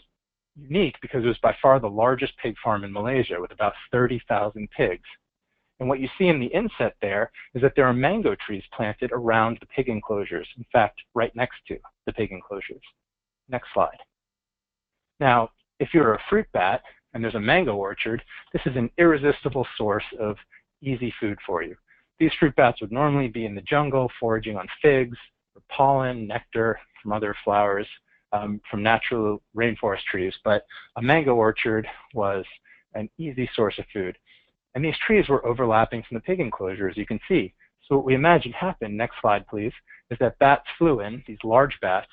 unique because it was by far the largest pig farm in Malaysia with about 30,000 pigs. And what you see in the inset there is that there are mango trees planted around the pig enclosures, in fact, right next to the pig enclosures. Next slide. Now, if you're a fruit bat and there's a mango orchard, this is an irresistible source of easy food for you. These fruit bats would normally be in the jungle foraging on figs, or pollen, nectar from other flowers, from natural rainforest trees, but a mango orchard was an easy source of food. And these trees were overlapping from the pig enclosure, as you can see. So what we imagine happened, next slide please, is that bats flew in, these large bats,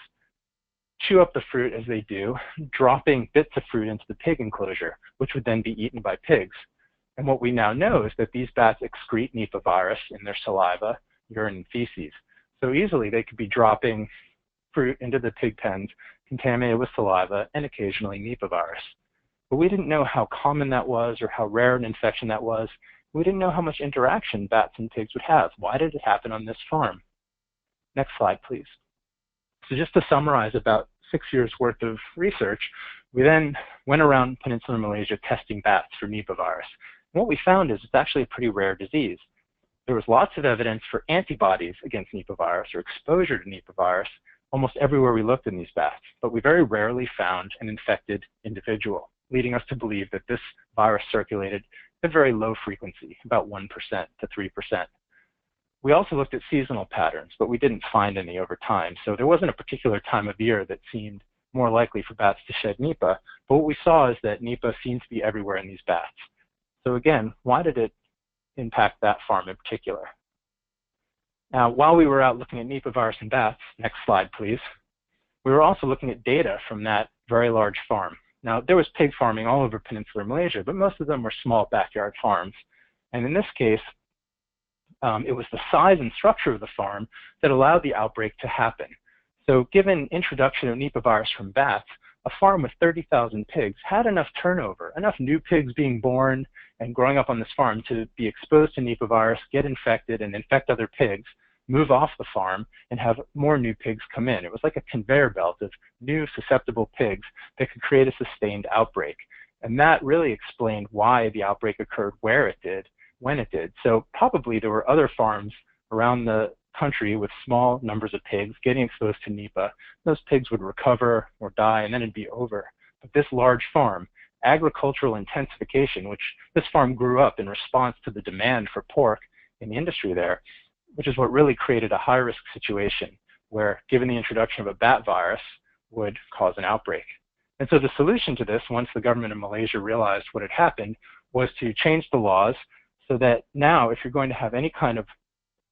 chew up the fruit as they do, dropping bits of fruit into the pig enclosure, which would then be eaten by pigs. And what we now know is that these bats excrete Nipah virus in their saliva, urine, and feces. So easily they could be dropping fruit into the pig pens contaminated with saliva and occasionally Nipah virus. But we didn't know how common that was or how rare an infection that was. We didn't know how much interaction bats and pigs would have. Why did it happen on this farm? Next slide, please. So just to summarize about 6 years worth of research, we then went around Peninsular Malaysia testing bats for Nipah virus. And what we found is it's actually a pretty rare disease. There was lots of evidence for antibodies against Nipah virus or exposure to Nipah virus almost everywhere we looked in these bats, but we very rarely found an infected individual, leading us to believe that this virus circulated at very low frequency, about 1% to 3%. We also looked at seasonal patterns, but we didn't find any over time. So there wasn't a particular time of year that seemed more likely for bats to shed Nipah, but what we saw is that Nipah seemed to be everywhere in these bats. So again, why did it impact that farm in particular? Now, while we were out looking at Nipah virus in bats, next slide please, we were also looking at data from that very large farm. Now, there was pig farming all over Peninsular Malaysia, but most of them were small backyard farms. And in this case, it was the size and structure of the farm that allowed the outbreak to happen. So given introduction of Nipah virus from bats, a farm with 30,000 pigs had enough turnover, enough new pigs being born and growing up on this farm to be exposed to Nipah virus, get infected and infect other pigs, move off the farm and have more new pigs come in. It was like a conveyor belt of new susceptible pigs that could create a sustained outbreak. And that really explained why the outbreak occurred where it did, when it did. So probably there were other farms around the country with small numbers of pigs getting exposed to Nipah. Those pigs would recover or die and then it'd be over. But this large farm, agricultural intensification, which this farm grew up in response to the demand for pork in the industry there, which is what really created a high-risk situation where, given the introduction of a bat virus, would cause an outbreak. And so the solution to this, once the government of Malaysia realized what had happened, was to change the laws so that now, if you're going to have any kind of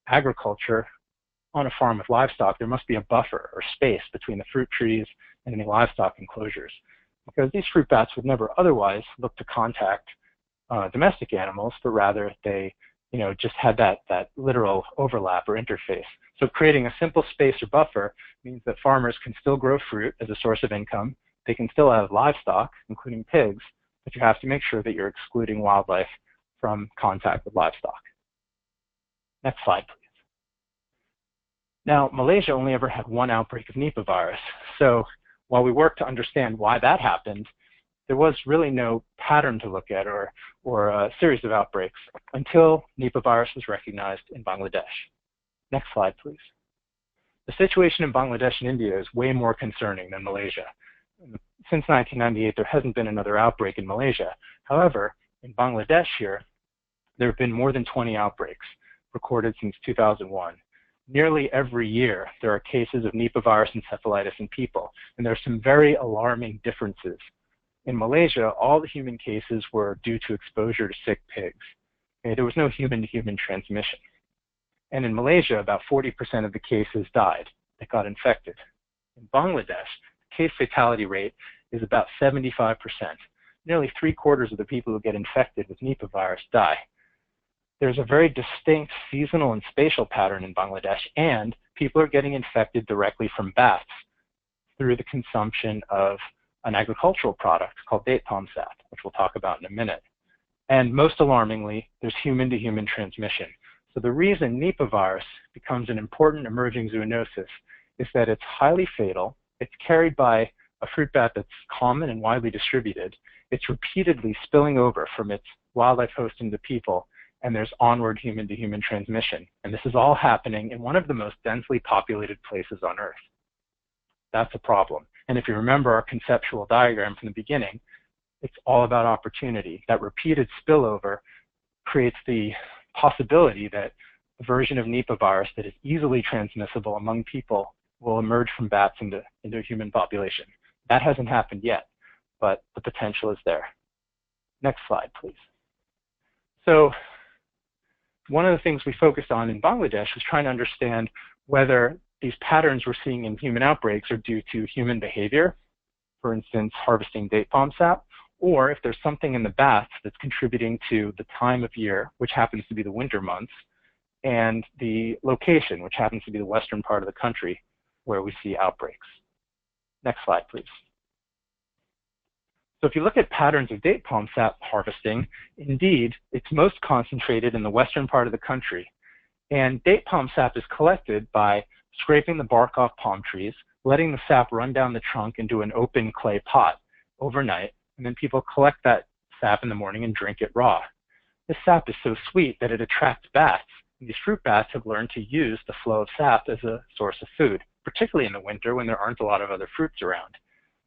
agriculture on a farm with livestock, there must be a buffer or space between the fruit trees and any livestock enclosures, because these fruit bats would never otherwise look to contact domestic animals, but rather they just had that literal overlap or interface. So creating a simple space or buffer means that farmers can still grow fruit as a source of income. They can still have livestock, including pigs, but you have to make sure that you're excluding wildlife from contact with livestock. Next slide, please. Now, Malaysia only ever had one outbreak of Nipah virus. So while we worked to understand why that happened, there was really no pattern to look at or a series of outbreaks until Nipah virus was recognized in Bangladesh. Next slide, please. The situation in Bangladesh and India is way more concerning than Malaysia. Since 1998, there hasn't been another outbreak in Malaysia. However, in Bangladesh here, there have been more than 20 outbreaks recorded since 2001. Nearly every year, there are cases of Nipah virus encephalitis in people, and there are some very alarming differences. In Malaysia, all the human cases were due to exposure to sick pigs. Okay, there was no human-to-human transmission. And in Malaysia, about 40% of the cases died that got infected. In Bangladesh, the case fatality rate is about 75%. Nearly 3/4 of the people who get infected with Nipah virus die. There's a very distinct seasonal and spatial pattern in Bangladesh, and people are getting infected directly from bats through the consumption of an agricultural product called date palm sap, which we'll talk about in a minute. And most alarmingly, there's human-to-human transmission. So the reason Nipah virus becomes an important emerging zoonosis is that it's highly fatal. It's carried by a fruit bat that's common and widely distributed. It's repeatedly spilling over from its wildlife host into people, and there's onward human-to-human transmission. And this is all happening in one of the most densely populated places on Earth. That's a problem. And if you remember our conceptual diagram from the beginning, it's all about opportunity. That repeated spillover creates the possibility that a version of Nipah virus that is easily transmissible among people will emerge from bats into a human population. That hasn't happened yet, but the potential is there. Next slide, please. So one of the things we focused on in Bangladesh was trying to understand whether these patterns we're seeing in human outbreaks are due to human behavior, for instance, harvesting date palm sap, or if there's something in the bats that's contributing to the time of year, which happens to be the winter months, and the location, which happens to be the western part of the country where we see outbreaks. Next slide, please. So if you look at patterns of date palm sap harvesting, indeed, it's most concentrated in the western part of the country. And date palm sap is collected by scraping the bark off palm trees, letting the sap run down the trunk into an open clay pot overnight, and then people collect that sap in the morning and drink it raw. This sap is so sweet that it attracts bats. And these fruit bats have learned to use the flow of sap as a source of food, particularly in the winter when there aren't a lot of other fruits around.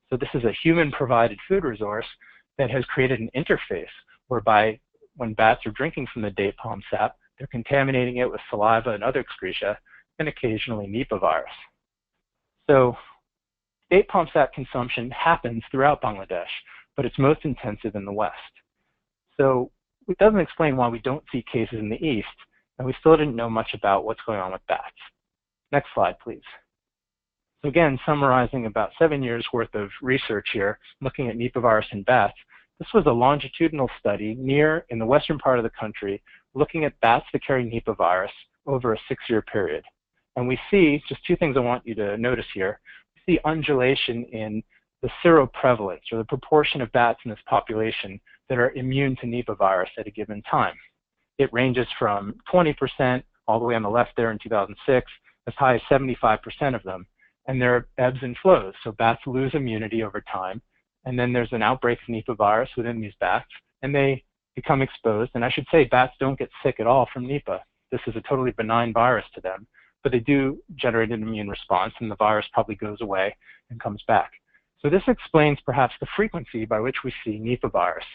So this is a human-provided food resource that has created an interface whereby when bats are drinking from the date palm sap, they're contaminating it with saliva and other excreta, and occasionally Nipah virus. So date palm sap consumption happens throughout Bangladesh, but it's most intensive in the West. So it doesn't explain why we don't see cases in the East, and we still didn't know much about what's going on with bats. Next slide, please. So again, summarizing about 7 years worth of research here, looking at Nipah virus in bats, this was a longitudinal study in the western part of the country, looking at bats that carry Nipah virus over a 6-year period. And we see, just two things I want you to notice here, we see undulation in the seroprevalence, or the proportion of bats in this population that are immune to Nipah virus at a given time. It ranges from 20% all the way on the left there in 2006, as high as 75% of them. And there are ebbs and flows, so bats lose immunity over time, and then there's an outbreak of Nipah virus within these bats, and they become exposed. And I should say bats don't get sick at all from Nipah. This is a totally benign virus to them, but they do generate an immune response, and the virus probably goes away and comes back. So this explains perhaps the frequency by which we see Nipah virus.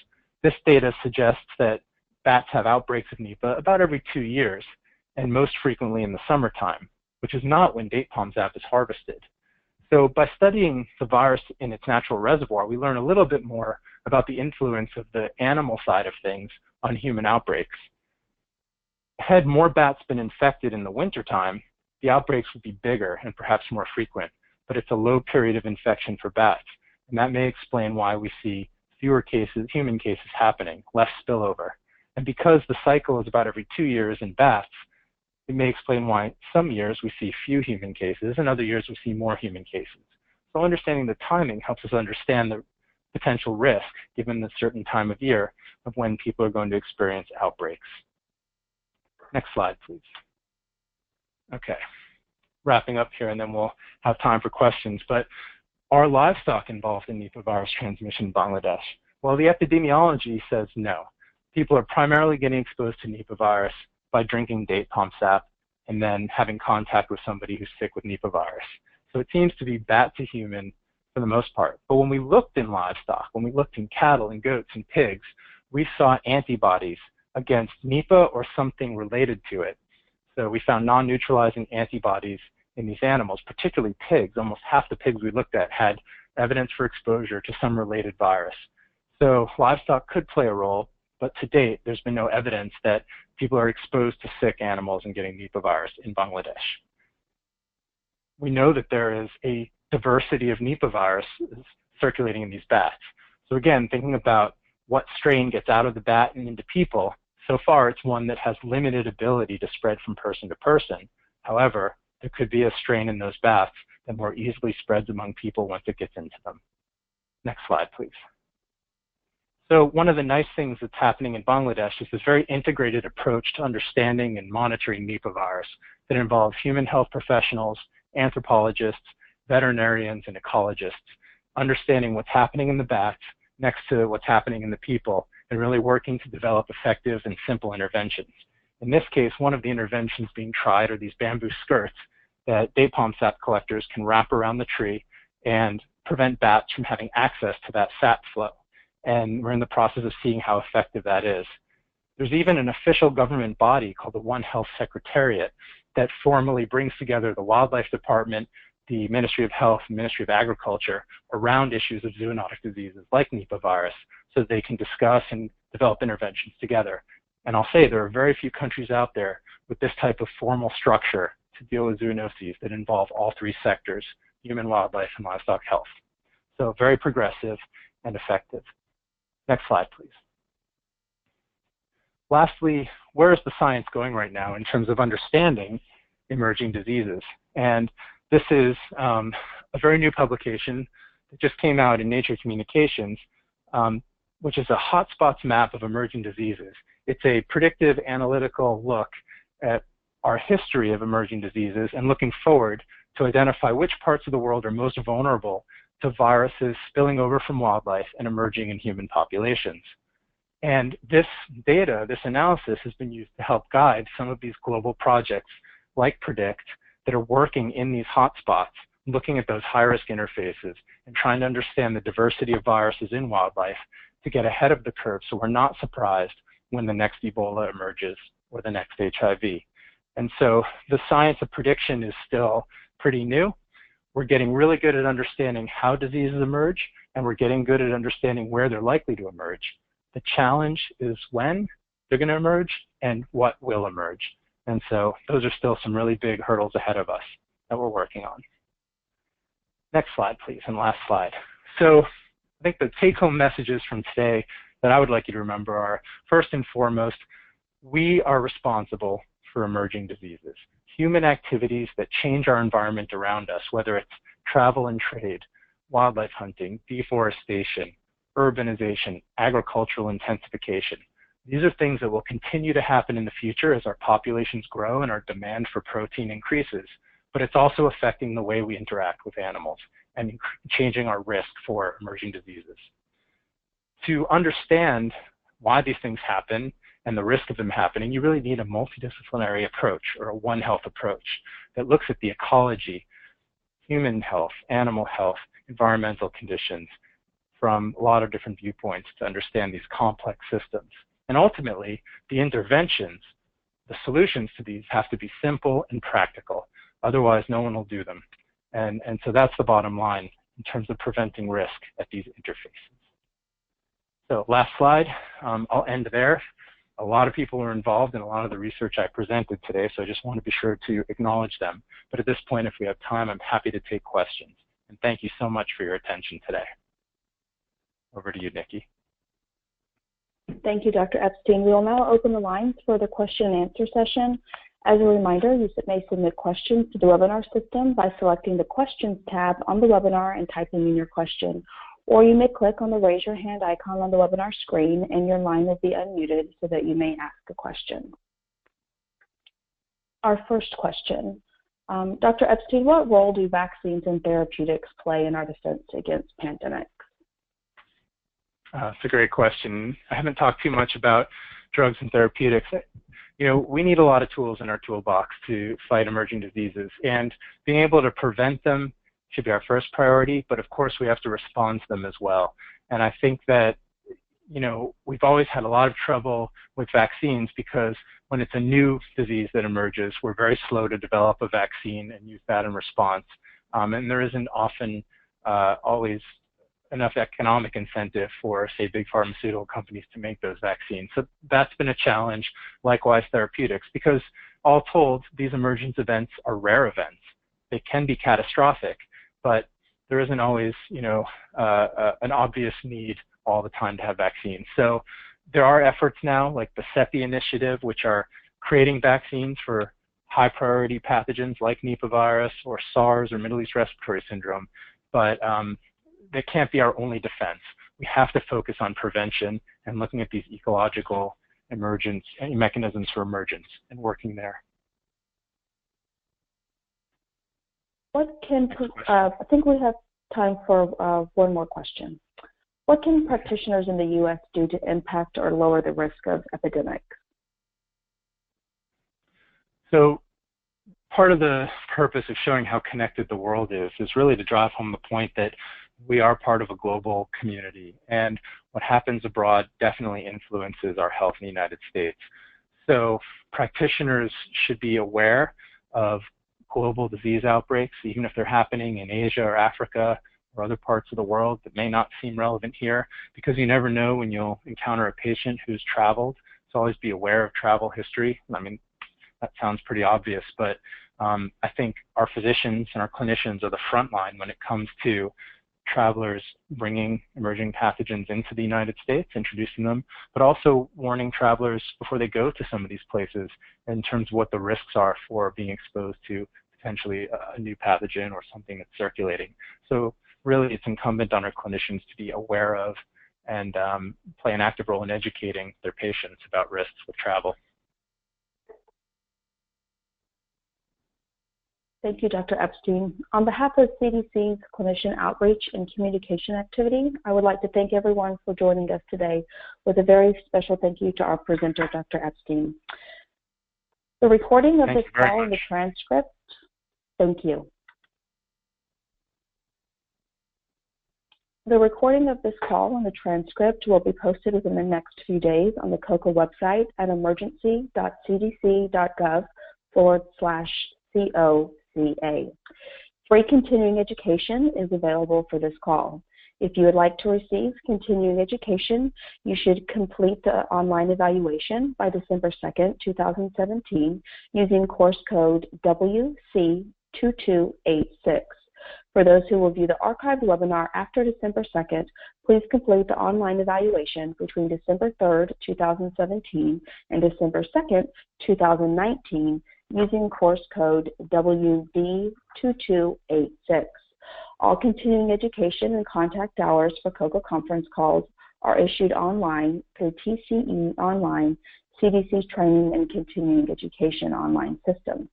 This data suggests that bats have outbreaks of Nipah about every 2 years, and most frequently in the summertime, which is not when date palm sap is harvested. So by studying the virus in its natural reservoir, we learn a little bit more about the influence of the animal side of things on human outbreaks. Had more bats been infected in the wintertime, the outbreaks would be bigger and perhaps more frequent, but it's a low period of infection for bats. And that may explain why we see fewer cases, human cases happening, less spillover. And because the cycle is about every 2 years in bats, it may explain why some years we see few human cases and other years we see more human cases. So understanding the timing helps us understand the potential risk given the certain time of year of when people are going to experience outbreaks. Next slide, please. Okay, wrapping up here and then we'll have time for questions. But are livestock involved in Nipah virus transmission in Bangladesh? Well, the epidemiology says no. People are primarily getting exposed to Nipah virus by drinking date palm sap and then having contact with somebody who's sick with Nipah virus. So it seems to be bat to human for the most part. But when we looked in livestock, when we looked in cattle and goats and pigs, we saw antibodies against Nipah or something related to it. So we found non-neutralizing antibodies in these animals, particularly pigs. Almost half the pigs we looked at had evidence for exposure to some related virus. So livestock could play a role, but to date, there's been no evidence that people are exposed to sick animals and getting Nipah virus in Bangladesh. We know that there is a diversity of Nipah virus circulating in these bats. So again, thinking about what strain gets out of the bat and into people, so far it's one that has limited ability to spread from person to person. However, there could be a strain in those bats that more easily spreads among people once it gets into them. Next slide, please. So one of the nice things that's happening in Bangladesh is this very integrated approach to understanding and monitoring Nipah virus that involves human health professionals, anthropologists, veterinarians, and ecologists, understanding what's happening in the bats next to what's happening in the people, and really working to develop effective and simple interventions. In this case, one of the interventions being tried are these bamboo skirts that date palm sap collectors can wrap around the tree and prevent bats from having access to that sap flow. And we're in the process of seeing how effective that is. There's even an official government body called the One Health Secretariat that formally brings together the Wildlife Department, the Ministry of Health, and Ministry of Agriculture around issues of zoonotic diseases like Nipah virus so that they can discuss and develop interventions together. And I'll say there are very few countries out there with this type of formal structure to deal with zoonoses that involve all three sectors, human, wildlife, and livestock health. So very progressive and effective. Next slide, please. Lastly, where is the science going right now in terms of understanding emerging diseases? And this is a very new publication that just came out in Nature Communications, which is a hotspots map of emerging diseases. It's a predictive analytical look at our history of emerging diseases and looking forward to identify which parts of the world are most vulnerable to viruses spilling over from wildlife and emerging in human populations. And this data, this analysis, has been used to help guide some of these global projects like PREDICT that are working in these hotspots, looking at those high-risk interfaces and trying to understand the diversity of viruses in wildlife to get ahead of the curve so we're not surprised when the next Ebola emerges or the next HIV. And so the science of prediction is still pretty new. We're getting really good at understanding how diseases emerge, and we're getting good at understanding where they're likely to emerge. The challenge is when they're going to emerge and what will emerge. And so those are still some really big hurdles ahead of us that we're working on. Next slide, please, and last slide. So I think the take-home messages from today that I would like you to remember are, first and foremost, we are responsible for emerging diseases. Human activities that change our environment around us, whether it's travel and trade, wildlife hunting, deforestation, urbanization, agricultural intensification. These are things that will continue to happen in the future as our populations grow and our demand for protein increases, but it's also affecting the way we interact with animals and changing our risk for emerging diseases. To understand why these things happen and the risk of them happening, you really need a multidisciplinary approach or a One Health approach that looks at the ecology, human health, animal health, environmental conditions from a lot of different viewpoints to understand these complex systems. And ultimately, the interventions, the solutions to these have to be simple and practical. Otherwise, no one will do them. And so that's the bottom line in terms of preventing risk at these interfaces. So last slide, I'll end there. A lot of people are involved in a lot of the research I presented today, so I just want to be sure to acknowledge them. But at this point, if we have time, I'm happy to take questions. And thank you so much for your attention today. Over to you, Nikki. Thank you, Dr. Epstein. We will now open the lines for the question and answer session. As a reminder, you may submit questions to the webinar system by selecting the Questions tab on the webinar and typing in your question. Or you may click on the Raise Your Hand icon on the webinar screen and your line will be unmuted so that you may ask a question. Our first question. Dr. Epstein, what role do vaccines and therapeutics play in our defense against pandemics? It's a great question. I haven't talked too much about drugs and therapeutics. You know, we need a lot of tools in our toolbox to fight emerging diseases, and being able to prevent them should be our first priority, but of course we have to respond to them as well. And I think that, you know, we've always had a lot of trouble with vaccines because when it's a new disease that emerges, we're very slow to develop a vaccine and use that in response. And there isn't often always enough economic incentive for, say, big pharmaceutical companies to make those vaccines. So that's been a challenge, likewise therapeutics, because all told, these emergence events are rare events. They can be catastrophic, but there isn't always, you know, an obvious need all the time to have vaccines. So there are efforts now, like the CEPI initiative, which are creating vaccines for high priority pathogens like Nipah virus or SARS or Middle East respiratory syndrome, but that can't be our only defense. we have to focus on prevention and looking at these ecological emergence mechanisms for emergence and working there. What can, I think we have time for one more question. What can practitioners in the U.S. do to impact or lower the risk of epidemics? So part of the purpose of showing how connected the world is really to drive home the point that we are part of a global community, and what happens abroad definitely influences our health in the United States. So practitioners should be aware of global disease outbreaks, even if they're happening in Asia or Africa or other parts of the world that may not seem relevant here, because you never know when you'll encounter a patient who's traveled. So always be aware of travel history. I mean, that sounds pretty obvious, but I think our physicians and our clinicians are the front line when it comes to travelers bringing emerging pathogens into the United States, introducing them, but also warning travelers before they go to some of these places in terms of what the risks are for being exposed to potentially a new pathogen or something that's circulating. So really it's incumbent on our clinicians to be aware of and play an active role in educating their patients about risks with travel. Thank you, Dr. Epstein. On behalf of CDC's Clinician Outreach and Communication Activity, I would like to thank everyone for joining us today with a very special thank you to our presenter, Dr. Epstein. The recording of this call and the transcript, thank you. The recording of this call and the transcript will be posted within the next few days on the COCA website at emergency.cdc.gov/COCA. Free continuing education is available for this call. If you would like to receive continuing education, you should complete the online evaluation by December 2nd, 2017 using course code WC2286. For those who will view the archived webinar after December 2nd, please complete the online evaluation between December 3rd, 2017 and December 2nd, 2019 using course code WD2286. All continuing education and contact hours for COCA conference calls are issued online through TCE Online, CDC's Training and Continuing Education online system.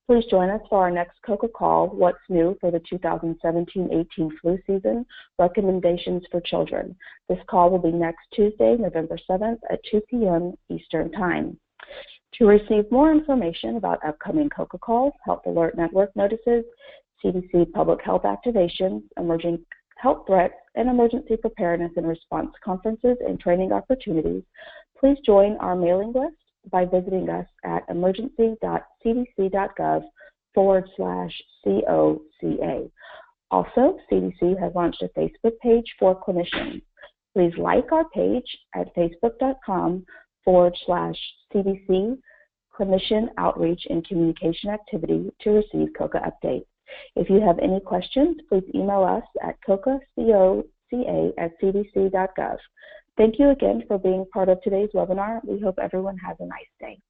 Please join us for our next COCA call, What's New for the 2017-18 Flu Season, Recommendations for Children. This call will be next Tuesday, November 7th at 2 p.m. Eastern Time. To receive more information about upcoming COCA calls, Health Alert Network notices, CDC public health activations, emerging health threats, and emergency preparedness and response conferences and training opportunities, please join our mailing list by visiting us at emergency.cdc.gov/COCA. Also, CDC has launched a Facebook page for clinicians. Please like our page at facebook.com/CDC Clinician Outreach and Communication Activity to receive COCA updates. If you have any questions, please email us at coca@cdc.gov. Thank you again for being part of today's webinar. We hope everyone has a nice day.